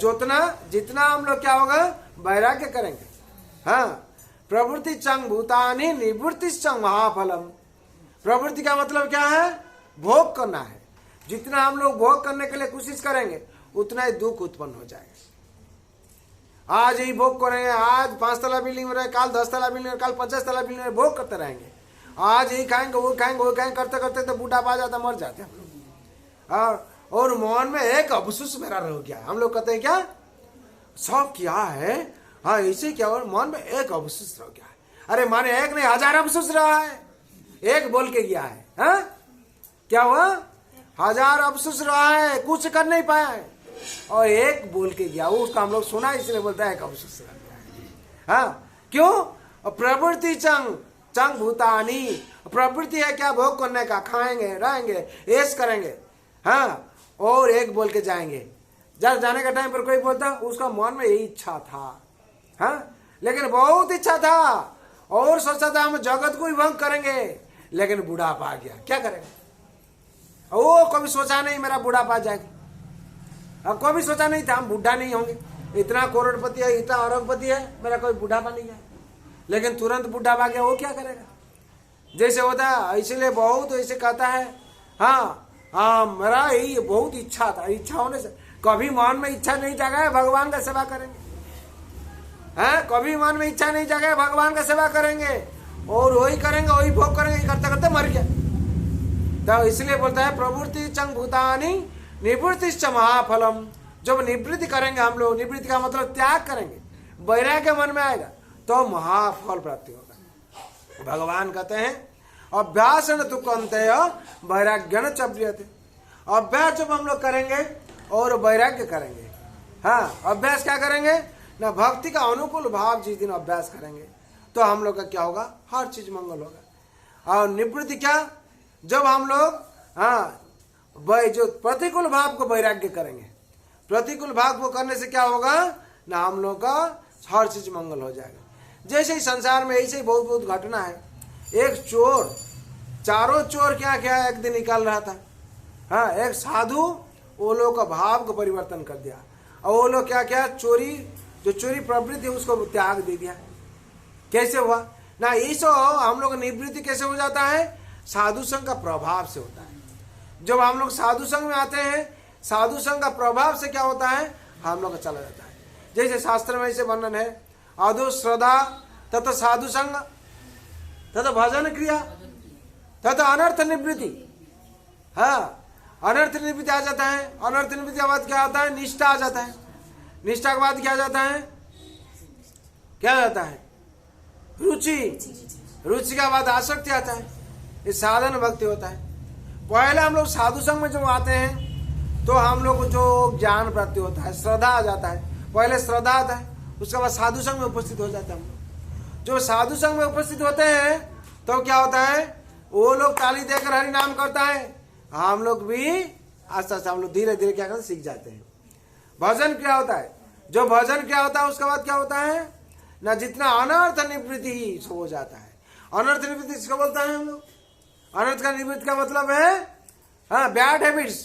जितना हम लोग क्या होगा? वैराग्य करेंगे। हाँ, प्रवृत्ति चंग भूतानि निवृत्ति चंग महाफलम। प्रवृत्ति का मतलब क्या है? भोग करना है। जितना हम लोग भोग करने के लिए कोशिश करेंगे उतना ही दुख उत्पन्न हो जाएगा। आज ही भोग करेंगे, आज 5 तला बिल्डिंग में रहे, काल 10 तला बिल्डिंग में, काल 50 तला बिल्डिंग में, भोग करते रहेंगे। आज ही खाएंगे, वो खाएंगे, वो खाएंगे, करते करते तो बूढ़ापा आ जाता, मर जाते हम लोग। और मन में एक अफसोस मेरा रह गया। हम लोग कहते हैं क्या सब क्या है, हाँ ऐसे क्या, और मन में एक अफसोस रह गया है। अरे माने एक नहीं, 1000 अफसोस रहा है, एक बोल के गया है। हाँ, क्या हुआ? 1000 अफसोस रहा है, कुछ कर नहीं पाया है, और एक बोल के गया, उसका हम लोग सुना, इसलिए बोलता है एक अफसोस रह गया है। हाँ, क्यों? प्रवृत्ति चंग भूतानी। प्रवृत्ति है क्या? भोग करने का, खाएंगे, रहेंगे, ऐश करेंगे। हाँ, और एक बोल के जाएंगे। जब जाने का टाइम पर कोई बोलता, उसका मन में यही इच्छा था। हाँ, लेकिन बहुत इच्छा था, और सोचा था हम जगत को ही भंग करेंगे, लेकिन बुढ़ापा आ गया, क्या करेंगे? वो कभी सोचा नहीं मेरा बुढ़ापा आ जाएगा। अब कभी सोचा नहीं था हम बूढ़ा नहीं होंगे, इतना करोड़पति है, इतना अरबपति है, मेरा कोई बुढ़ापा नहीं है। लेकिन तुरंत बुढ़ापा आ गया, वो क्या करेगा? जैसे होता है, इसलिए बहुत ऐसे कहता है। हाँ हाँ, मेरा यही बहुत इच्छा था, इच्छा होने से कभी मन में इच्छा नहीं जागा है, भगवान का सेवा करेंगे। हैं, कभी मन में इच्छा नहीं जागा है, भगवान का सेवा करेंगे, और वही करेंगे, वही भोग करेंगे, करते करते मर गया। तो इसलिए बोलता है प्रवृत्ति चंग भूतानि निवृत्ति च महाफलम। जब निवृत्ति करेंगे हम लोग, निवृत्ति का मतलब त्याग करेंगे, वैराग्य मन में आएगा तो महाफल प्राप्ति होगा। भगवान कहते हैं अभ्यास न तुकंतेय वैराग्यन चप्रियते। अभ्यास जब हम लोग करेंगे और वैराग्य करेंगे। हाँ, अभ्यास क्या करेंगे ना? भक्ति का अनुकूल भाव जिस दिन अभ्यास करेंगे तो हम लोग का क्या होगा? हर चीज मंगल होगा। और निवृत्ति क्या? जब हम लोग हाँ जो प्रतिकूल भाव को वैराग्य करेंगे, प्रतिकूल भाव को करने से क्या होगा ना? हम लोग का हर चीज मंगल हो जाएगा। जैसे ही संसार में ऐसे ही बहुत बहुत घटना है। एक चोर, चारों चोर क्या क्या एक दिन निकाल रहा था। हाँ, एक साधु वो लोग का भाव को परिवर्तन कर दिया, और वो लोग क्या क्या चोरी, जो चोरी प्रवृत्ति है उसको त्याग दे दिया। कैसे हुआ ना? ये सो हम लोग निवृत्ति कैसे हो जाता है? साधु संघ का प्रभाव से होता है। जब हम लोग साधु संघ में आते हैं, साधु संघ का प्रभाव से क्या होता है? हम लोग का चला जाता है। जैसे शास्त्र में ऐसे वर्णन है, अधो श्रद्धा तथा साधु संग तथा भजन क्रिया तथा अनर्थ निवृत्ति। हाँ, अनर्थ निवृत्ति आ जाता है। अनर्थ निवृत्ति के बाद क्या आता है? निष्ठा आ जाता है। निष्ठा के बाद क्या जाता है? क्या जाता है? रुचि। रुचि के बाद आसक्ति आता है। ये साधन भक्ति होता है। पहले हम लोग साधु संग में जब आते हैं तो हम लोग को जो ज्ञान प्राप्ति होता है, श्रद्धा आ जाता है। पहले श्रद्धा आता है, उसके बाद साधु संग में उपस्थित हो जाता है। हम लोग जो साधु संग में उपस्थित होते हैं तो क्या होता है? वो लोग ताली देकर हरि नाम करता है, हम लोग भी आस्ते आस्ते हम लोग धीरे धीरे क्या करते सीख जाते हैं। भजन क्या होता है? जो भजन क्या होता है उसके बाद क्या होता है ना, जितना अनर्थ निवृत्ति ही हो जाता है। अनर्थ निवृत्ति किसको बोलता है हम लोग? अनर्थ का निवृत्ति का मतलब है हाँ बैड हैबिट्स।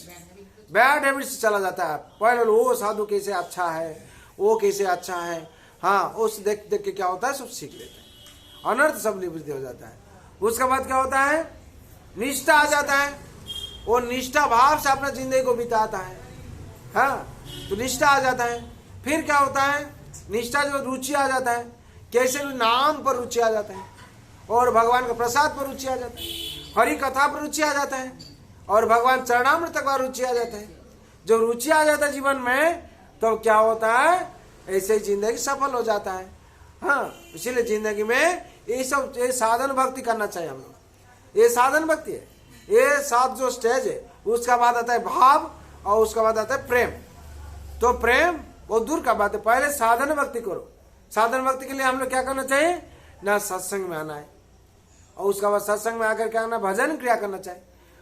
बैड हैबिट्स चला जाता है। पहले वो साधु कैसे अच्छा है, वो कैसे अच्छा है, हाँ उस देख देख के क्या होता है सब सीख लेते हैं। अनर्थ सब निवृत्ति हो जाता है। उसके बाद क्या होता है? निष्ठा आ जाता है। वो निष्ठा भाव से अपना जिंदगी को बिताता है। हाँ, तो निष्ठा आ जाता है। फिर क्या होता है? निष्ठा जो रुचि आ जाता है, कैसे भी नाम पर रुचि आ जाता है और भगवान के प्रसाद पर रुचि आ जाता है, हरि कथा पर रुचि आ जाता है और भगवान चरणामृत पर रुचि आ जाता है। जब रुचि आ जाता है जीवन में तो क्या होता है? ऐसे ही जिंदगी सफल हो जाता है। हाँ, इसीलिए जिंदगी में ये सब ये साधन भक्ति करना चाहिए हम लोग। ये साधन भक्ति है। ये 7 जो स्टेज है, उसका बाद आता है भाव और उसका बाद आता है प्रेम। तो प्रेम बहुत दूर का बात है। पहले साधन भक्ति करो। साधन भक्ति के लिए हम लोग क्या करना चाहिए ना, सत्संग में आना है और उसका बाद सत्संग में आकर क्या करना, भजन क्रिया करना चाहिए।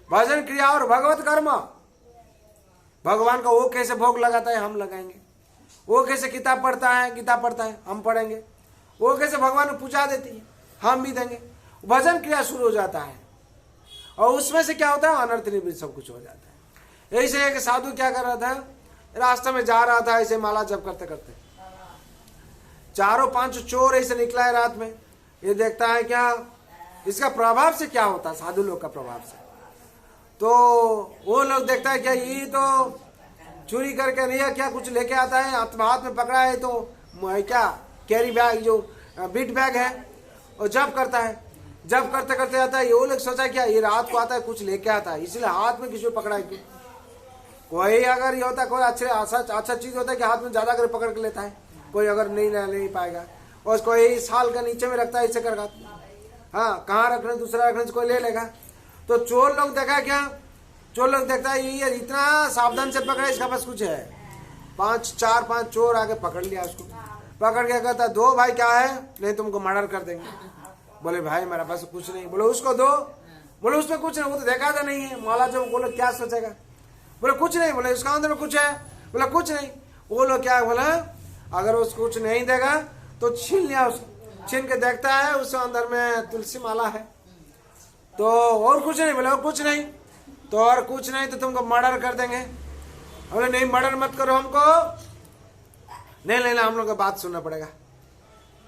भजन क्रिया और भगवत कर्म। भगवान का वो कैसे भोग लगाता है हम लगाएंगे, वो कैसे किताब पढ़ता है हम पढ़ेंगे, वो कैसे भगवान को पूजा देती है हम भी देंगे। भजन क्रिया शुरू हो जाता है और उसमें से क्या होता है? अनर्थ निवृत्ति सब कुछ हो जाता है। ऐसे एक साधु क्या कर रहा था, रास्ते में जा रहा था, ऐसे माला जप करते करते 4-5 चोर ऐसे निकला है रात में। ये देखता है क्या इसका प्रभाव से क्या होता है, साधु लोग का प्रभाव से। तो वो लोग देखता है क्या ये तो चोरी करके नहीं है, क्या कुछ लेके आता है, हाथ में पकड़ा है तो क्या कैरी बैग जो बीट बैग है, और जब करता है। जब करते करते आता है, ये लोग सोचा क्या ये रात को आता है कुछ लेके आता है, इसलिए हाथ में किसी को पकड़ा है। कोई अगर ये होता है, कोई अच्छा चीज होता है कि हाथ में ज्यादा कर पकड़ के लेता है, कोई अगर नहीं पाएगा और कोई साल का नीचे में रखता है ऐसे करगा। हाँ, कहाँ रखने दूसरा रखने से कोई ले लेगा। तो चोर लोग देखा क्या, चोर लोग देखता है ये इतना सावधान से पकड़ा, इसका पास कुछ है। 4-5 चोर आके पकड़ लिया उसको। पकड़ के कहता है 2 भाई क्या है, नहीं तुमको मर्डर कर देंगे। बोले भाई मेरा पास कुछ नहीं। बोले उसको दो। बोले उसमें कुछ नहीं, वो तो देखा था नहीं है। मौला जो बोले क्या सोचेगा। बोले कुछ नहीं। बोले उसका अंदर में कुछ है। बोले कुछ नहीं। वो लोग क्या बोला, अगर उसको कुछ नहीं देगा तो छीन लिया उसको। छीन के देखता है उसके अंदर में तुलसी माला है। तो और कुछ नहीं। बोले और कुछ नहीं। तो और कुछ नहीं तो तुमको मर्डर कर देंगे। बोले नहीं मर्डर मत करो हमको। नहीं हम लोग का बात सुनना पड़ेगा।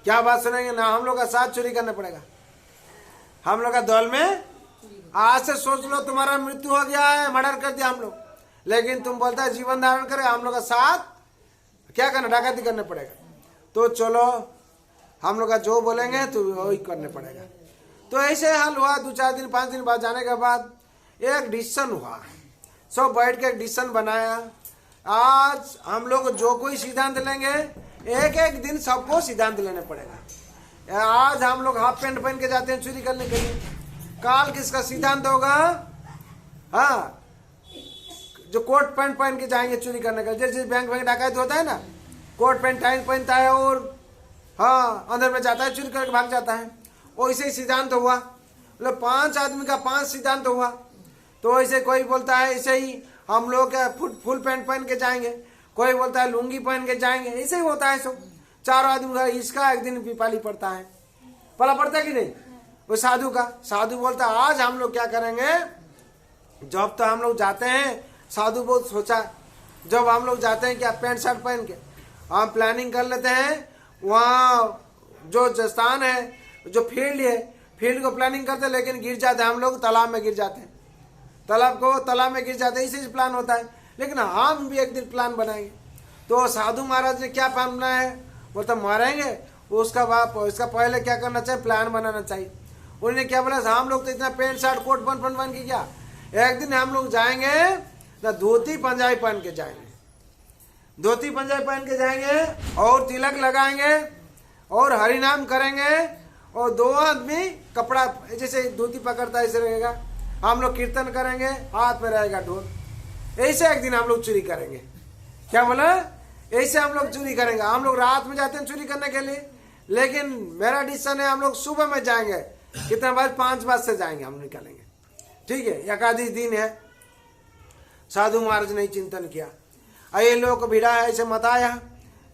क्या बात सुनेंगे ना, हम लोग का साथ चोरी करना पड़ेगा। हम लोग का दौल में आज से सोच लो तुम्हारा मृत्यु हो गया है, मर्डर कर दिया हम लोग, लेकिन तुम बोलता है जीवन धारण करे, हम लोग का साथ क्या करना, डकैती करना पड़ेगा। तो चलो हम लोग का जो बोलेंगे तो वही करने पड़ेगा। तो ऐसे हाल हुआ। 2-4 दिन 5 दिन बाद जाने के बाद एक डिसीजन हुआ। सब बैठ के एक डिसीजन बनाया, आज हम लोग जो कोई सिद्धांत लेंगे एक दिन सबको सिद्धांत लेने पड़ेगा। आज हम लोग हाफ पैंट पहन के जाते हैं चोरी करने के लिए, काल किसका सिद्धांत होगा, हाँ जो कोट पैंट पहन के जाएंगे चोरी करने का। जैसे बैंक डकैत होता है ना, कोट पैंट टाइट पहनता है और हाँ अंदर में जाता है, चोरी करके भाग जाता है। वैसे ही सिद्धांत हुआ। मतलब 5 आदमी का 5 सिद्धांत हुआ। तो ऐसे कोई बोलता है ऐसे ही हम लोग फुल पैंट पहन के जाएंगे, कोई बोलता है लुंगी पहन के जाएंगे। ऐसे ही होता है सब। 4 आदमी का इसका एक दिन पिपाली पड़ता है, पला पड़ता है कि नहीं। वो साधु का, साधु बोलता है आज हम लोग क्या करेंगे, जब तो हम लोग जाते हैं, साधु बहुत सोचा, जब हम लोग जाते हैं क्या पैंट शर्ट पहन के हम प्लानिंग कर लेते हैं, वहाँ जो स्थान है जो फील्ड है, फील्ड को प्लानिंग करते हैं, लेकिन गिर जाते हैं हम लोग, तालाब में गिर जाते हैं। तालाब में गिर जाते हैं, इसी से प्लान होता है। लेकिन हम भी एक दिन प्लान बनाएंगे। तो साधु महाराज ने क्या प्लान बनाया है, बोलते मारेंगे उसका बाप इसका पहले क्या करना चाहिए, प्लान बनाना चाहिए। उन्होंने क्या बोला, हम लोग तो इतना पेंट शर्ट कोट बन के क्या, एक दिन हम लोग जाएंगे ना धोती पंजाबी पहन के जाएंगे, धोती पंजाबी पहन के जाएंगे और तिलक लगाएंगे और हरि नाम करेंगे और दो आदमी कपड़ा जैसे धोती पकड़ता है ऐसे रहेगा, हम लोग कीर्तन करेंगे, हाथ में रहेगा ढोल। ऐसे एक दिन हम लोग चोरी करेंगे। क्या बोला, ऐसे हम लोग चोरी करेंगे। हम लोग रात में जाते हैं चोरी करने के लिए, लेकिन मेरा डिसीजन है हम लोग सुबह में जाएंगे। कितना बजे, 5 बजे से जाएंगे, हम निकलेंगे। ठीक है, एकादश दिन है, साधु महाराज ने चिंतन किया, ये लोग को भिड़ा है ऐसे मत आया,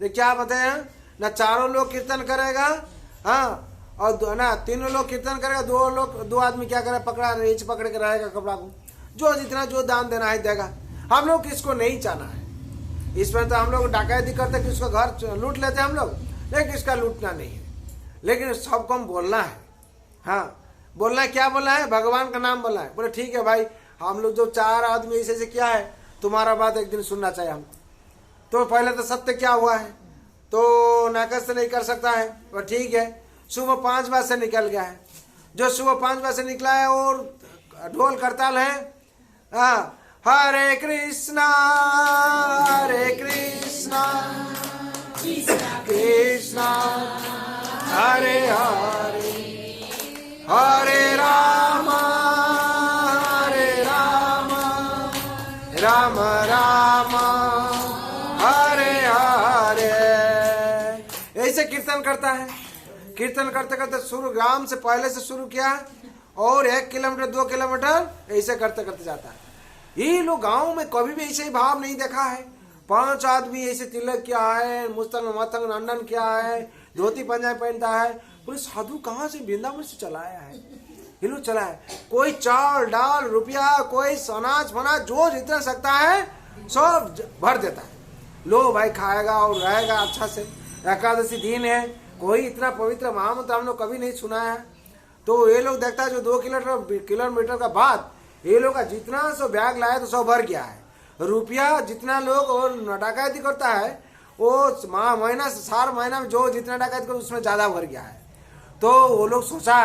क्या बताया ना, चारों लोग कीर्तन करेगा, हाँ, और ना तीनों लोग कीर्तन करेगा, दो आदमी क्या करे, पकड़ा रेच पकड़ के रहेगा कपड़ा को, जो जितना जो दान देना है देगा। हम लोग किसको नहीं चाहना है, इसमें तो हम लोग डकैती करते, किसको घर लूट लेते हम लोग, लेकिन किसका लूटना नहीं है, लेकिन सबको हम बोलना है। हाँ, बोलना है, क्या बोलना है, भगवान का नाम बोलना है। बोले ठीक है भाई, हम लोग जो 4 आदमी ऐसे से क्या है, तुम्हारा बात एक दिन सुनना चाहिए हमको। तो पहले तो सत्य क्या हुआ है, तो नाकस से नहीं कर सकता है। और ठीक है, सुबह 5 बजे से निकल गया है, जो सुबह 5 बजे से निकला है और ढोल करताल है, हाँ, हरे कृष्णा कृष्णा हरे हरे, हरे राम राम राम हरे हरे, ऐसे कीर्तन करता है। कीर्तन करते करते शुरू ग्राम से पहले से शुरू किया और 1 किलोमीटर 2 किलोमीटर ऐसे करते करते जाता है। ये लोग गांव में कभी भी ऐसे ही भाव नहीं देखा है। 5 आदमी ऐसे तिलक किया है, मुस्तंग मतंग नंदन किया है, धोती पंजाबी पहनता है। पूरे साधु कहाँ से वृंदावन से चलाया है, ये लोग चला है। कोई चावल डाल रुपया, कोई अनाज फनाज जो जितना सकता है सब भर देता है। लो भाई, खाएगा और रहेगा अच्छा से। एकादशी दिन है, कोई इतना पवित्र महामंत्र हम लोग कभी नहीं सुना है। तो ये लोग देखता है जो 2 किलोमीटर का बाद ये लोग का जितना सो बैग लाया तो सब भर गया है। रुपया जितना लोग और डकैती करता है वो महीना से 4 महीना में जो जितना डकैती करता है उसमें ज्यादा भर गया है। तो वो लोग सोचा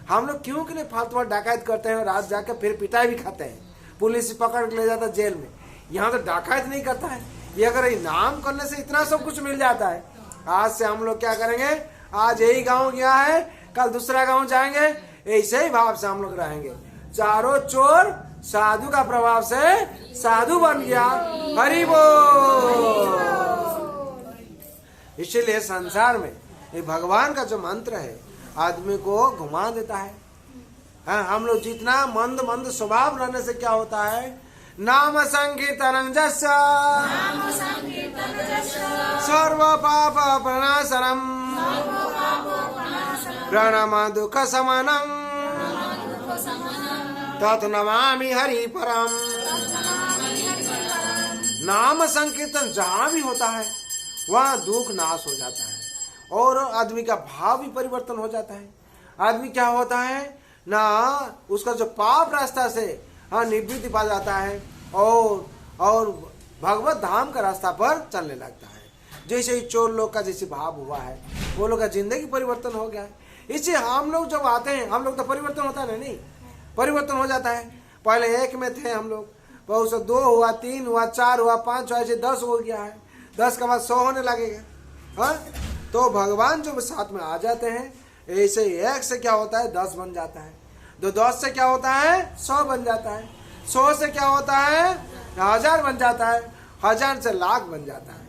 हम लोग क्यों के लिए फालतू डकैत करते हैं, रात जाकर फिर पिटाई भी खाते हैं, पुलिस पकड़ के ले जाता है जेल में। यहाँ तो डकैत नहीं करता है, ये अगर इनाम करने से इतना सब कुछ मिल जाता है। आज से हम लोग क्या करेंगे, आज यही गांव गया है, कल दूसरा गांव जाएंगे, ऐसे ही भाव से हम लोग रहेंगे। चारों चोर साधु का प्रभाव से साधु बन गया। हरि बोल। इसीलिए संसार में ये भगवान का जो मंत्र है आदमी को घुमा देता है। हाँ, हम लोग जितना मंद स्वभाव रहने से क्या होता है, नाम संकीर्तनं जस्य सर्व पाप प्रणाशनम प्रणम दुख शमनम तत् नमामि हरि परम। नाम संकीर्तन जहाँ भी होता है वहाँ दुख नाश हो जाता है और आदमी का भाव भी परिवर्तन हो जाता है। आदमी क्या होता है ना, उसका जो पाप रास्ता से निवृत्ति पा जाता है और भगवत धाम का रास्ता पर चलने लगता है। जैसे ही चोर लोग का जैसे भाव हुआ है, वो लोग का जिंदगी परिवर्तन हो गया है। इससे हम लोग जब आते हैं, हम लोग तो परिवर्तन होता है नहीं, परिवर्तन हो जाता है। पहले 1 में थे हम लोग, बहुत 2 हुआ, 3 हुआ, 4 हुआ, 5 हुआ, ऐसे 10 हो गया है। 10 के बाद 100 होने लगेगा। हाँ, तो भगवान जो साथ में आ जाते हैं, ऐसे 1 से क्या होता है 10 बन जाता है, 10 से क्या होता है 100 बन जाता है, 100 से क्या होता है 1000 बन जाता है, 1000 से लाख बन जाता है।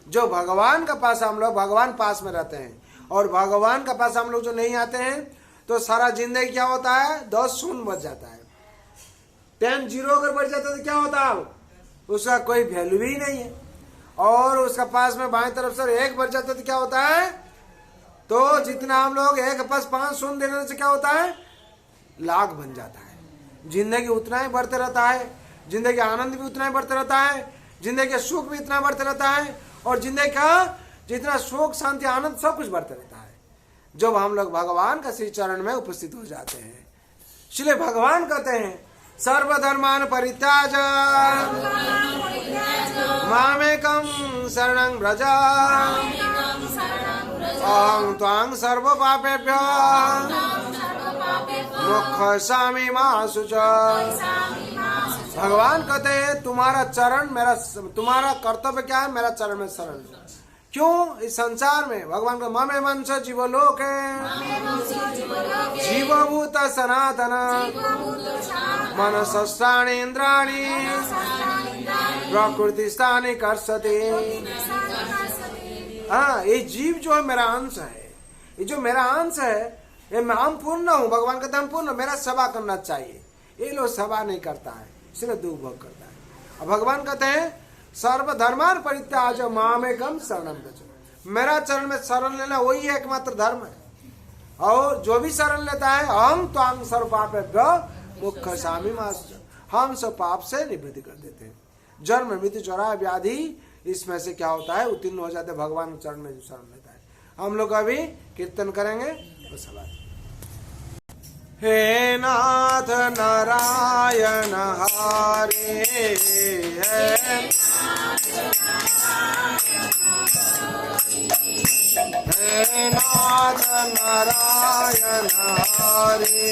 जो भगवान का पास हम लोग भगवान पास में रहते हैं और भगवान का पास हम लोग जो नहीं आते हैं तो सारा जिंदगी क्या होता है 10 शून्य बच जाता है। 10 0 अगर बढ़ जाता है तो क्या होता है, उसका कोई वैल्यू ही नहीं है। और उसका पास में बाएं तरफ से 1 बढ़ जाता है तो क्या होता है, तो जितना हम लोग 1 के पास 5 शून्य देने से क्या होता है लाख बन जाता है। जिंदगी उतना ही बढ़ते रहता है, जिंदगी आनंद भी उतना ही बढ़ते रहता है, जिंदगी का सुख भी इतना बढ़ते रहता है और जिंदगी का जितना सुख शांति आनंद सब कुछ बढ़ते रहता है जब हम लोग भगवान का श्री चरण में उपस्थित हो जाते हैं। इसलिए भगवान कहते हैं सर्वधर्मान परित्याज मामेकं शरणं व्रज अहं त्वां सर्व पापेभ्यो मोक्षयिष्यामि मा शुच। भगवान कहते हैं तुम्हारा चरण मेरा, तुम्हारा कर्तव्य क्या है? मेरा चरण में शरण लो। क्यों? इस संसार में भगवान का ममे वंश जीवलोक जीवभूत सनातन मनसस्त्राणि इंद्राणि प्रकृति स्थानी कर्षति। हाँ, ये जीव जो है मेरा अंश है, ये जो मेरा अंश है, ये मैं हम पूर्ण हूँ। भगवान कहते हम पूर्ण, मेरा सेवा करना चाहिए। ये लोग सेवा नहीं करता है, इसलिए दुख भोग करता है। अब भगवान कहते हैं सर्वधर्मान परित्याज मामेकम शरणं व्रज। मेरा चरण में शरण लेना वही एकमात्र धर्म है। और जो भी शरण लेता है हम त्वां सर्व पापेभ्यो मोक्षयिष्यामि मा शुच, हम सब पाप से निवृत्ति कर देते हैं। जन्म मृत्यु जरा व्याधि इसमें से क्या होता है? उत्तीर्ण हो जाते भगवान के चरण में जो शरण लेता है। हम लोग अभी कीर्तन करेंगे। हे नाथ नारायण हरे, हे नाथ नारायण हरे,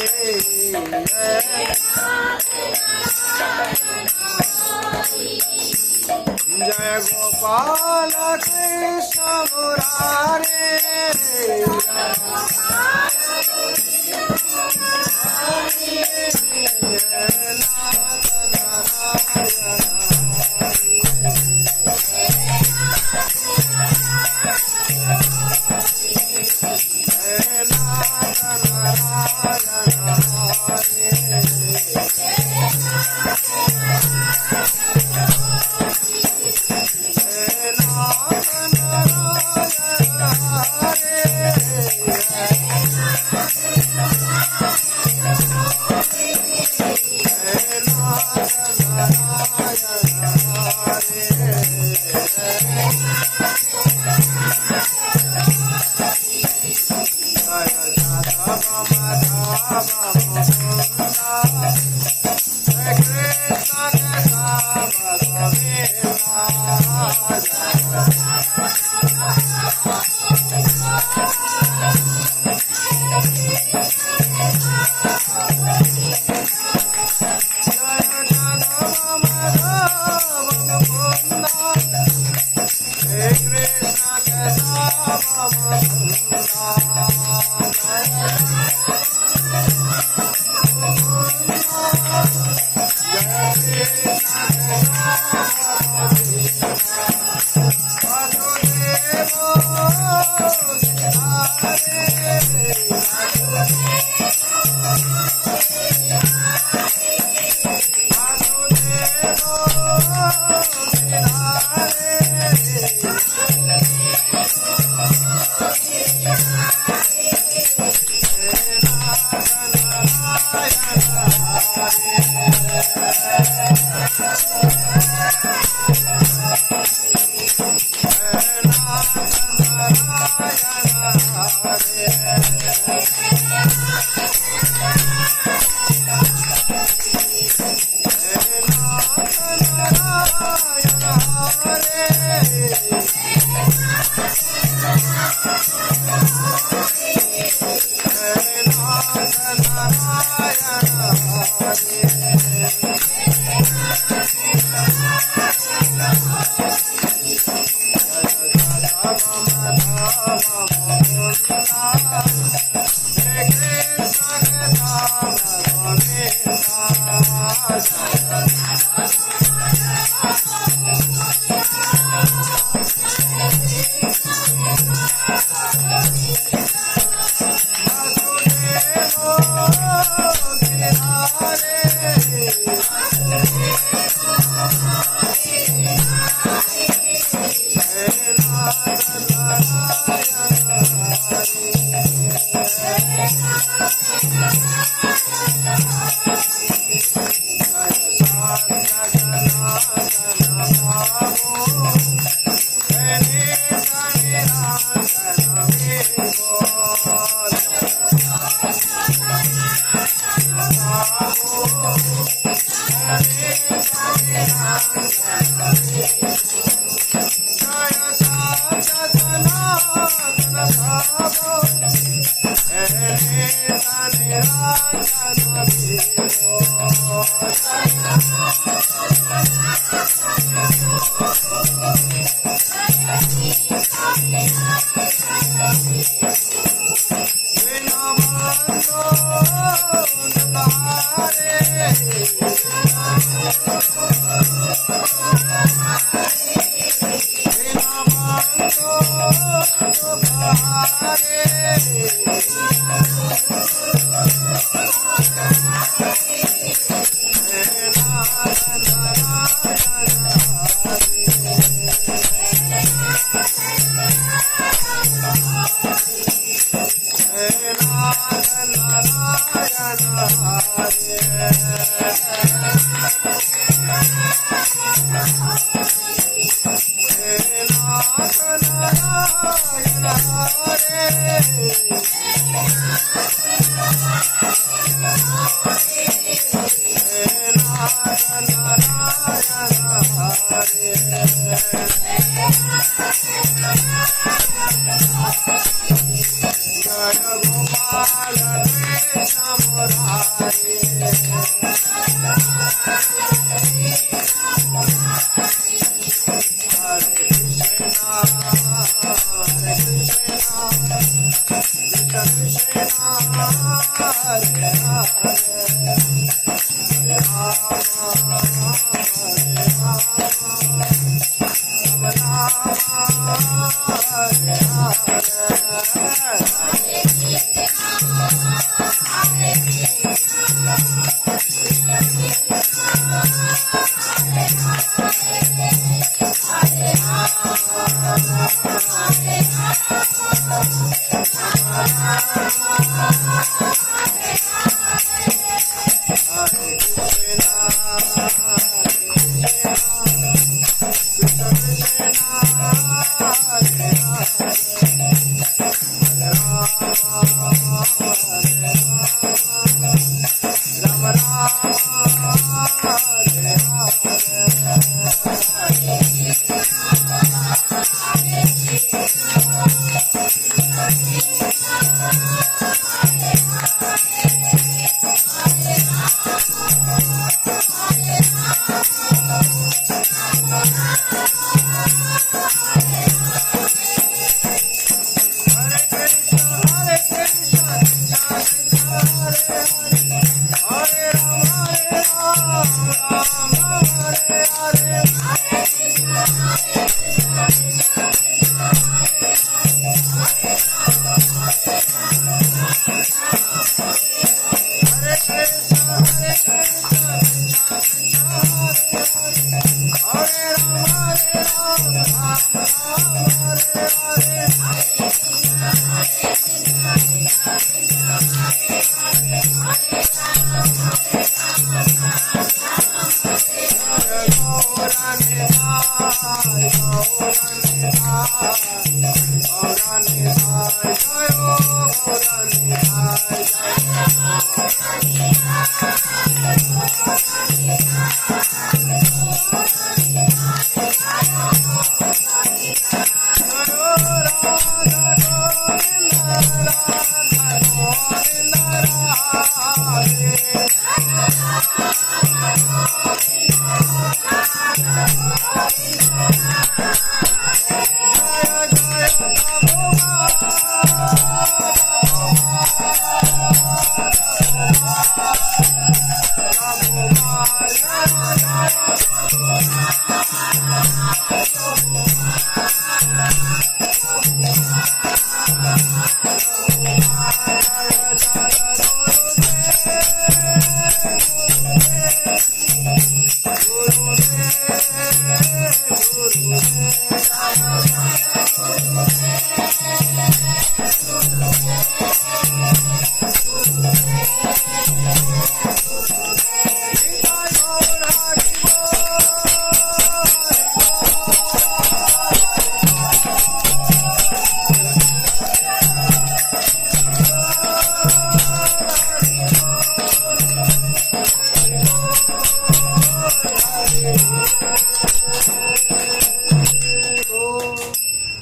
जय गोपाल कृष्ण मुरारे, जय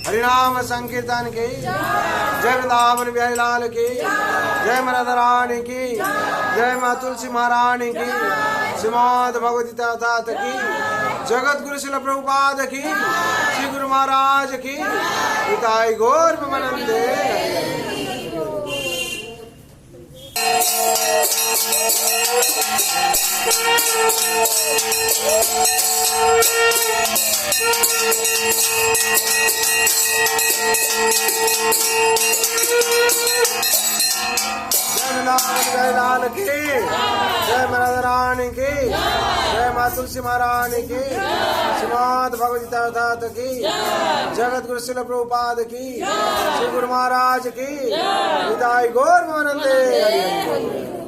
हरिनाम संकीर्तन की जय वृंदावन बिहारी लाल की जय मराधा रानी की जय माँ तुलसी महारानी की श्रीमद् भगवती तात की, जगत गुरु शिल प्रभुपाद की, श्री गुरु महाराज की, हिताय गौर प्रेमानंदे। जय लाल की, जय राधा रानी की, जय माँ तुलसी महारानी की, श्रीमद् भगवती तात की, जगत गुरु शिल प्रभुपाद की, श्री गुरु महाराज की, हिताय गौर प्रेमानंदे।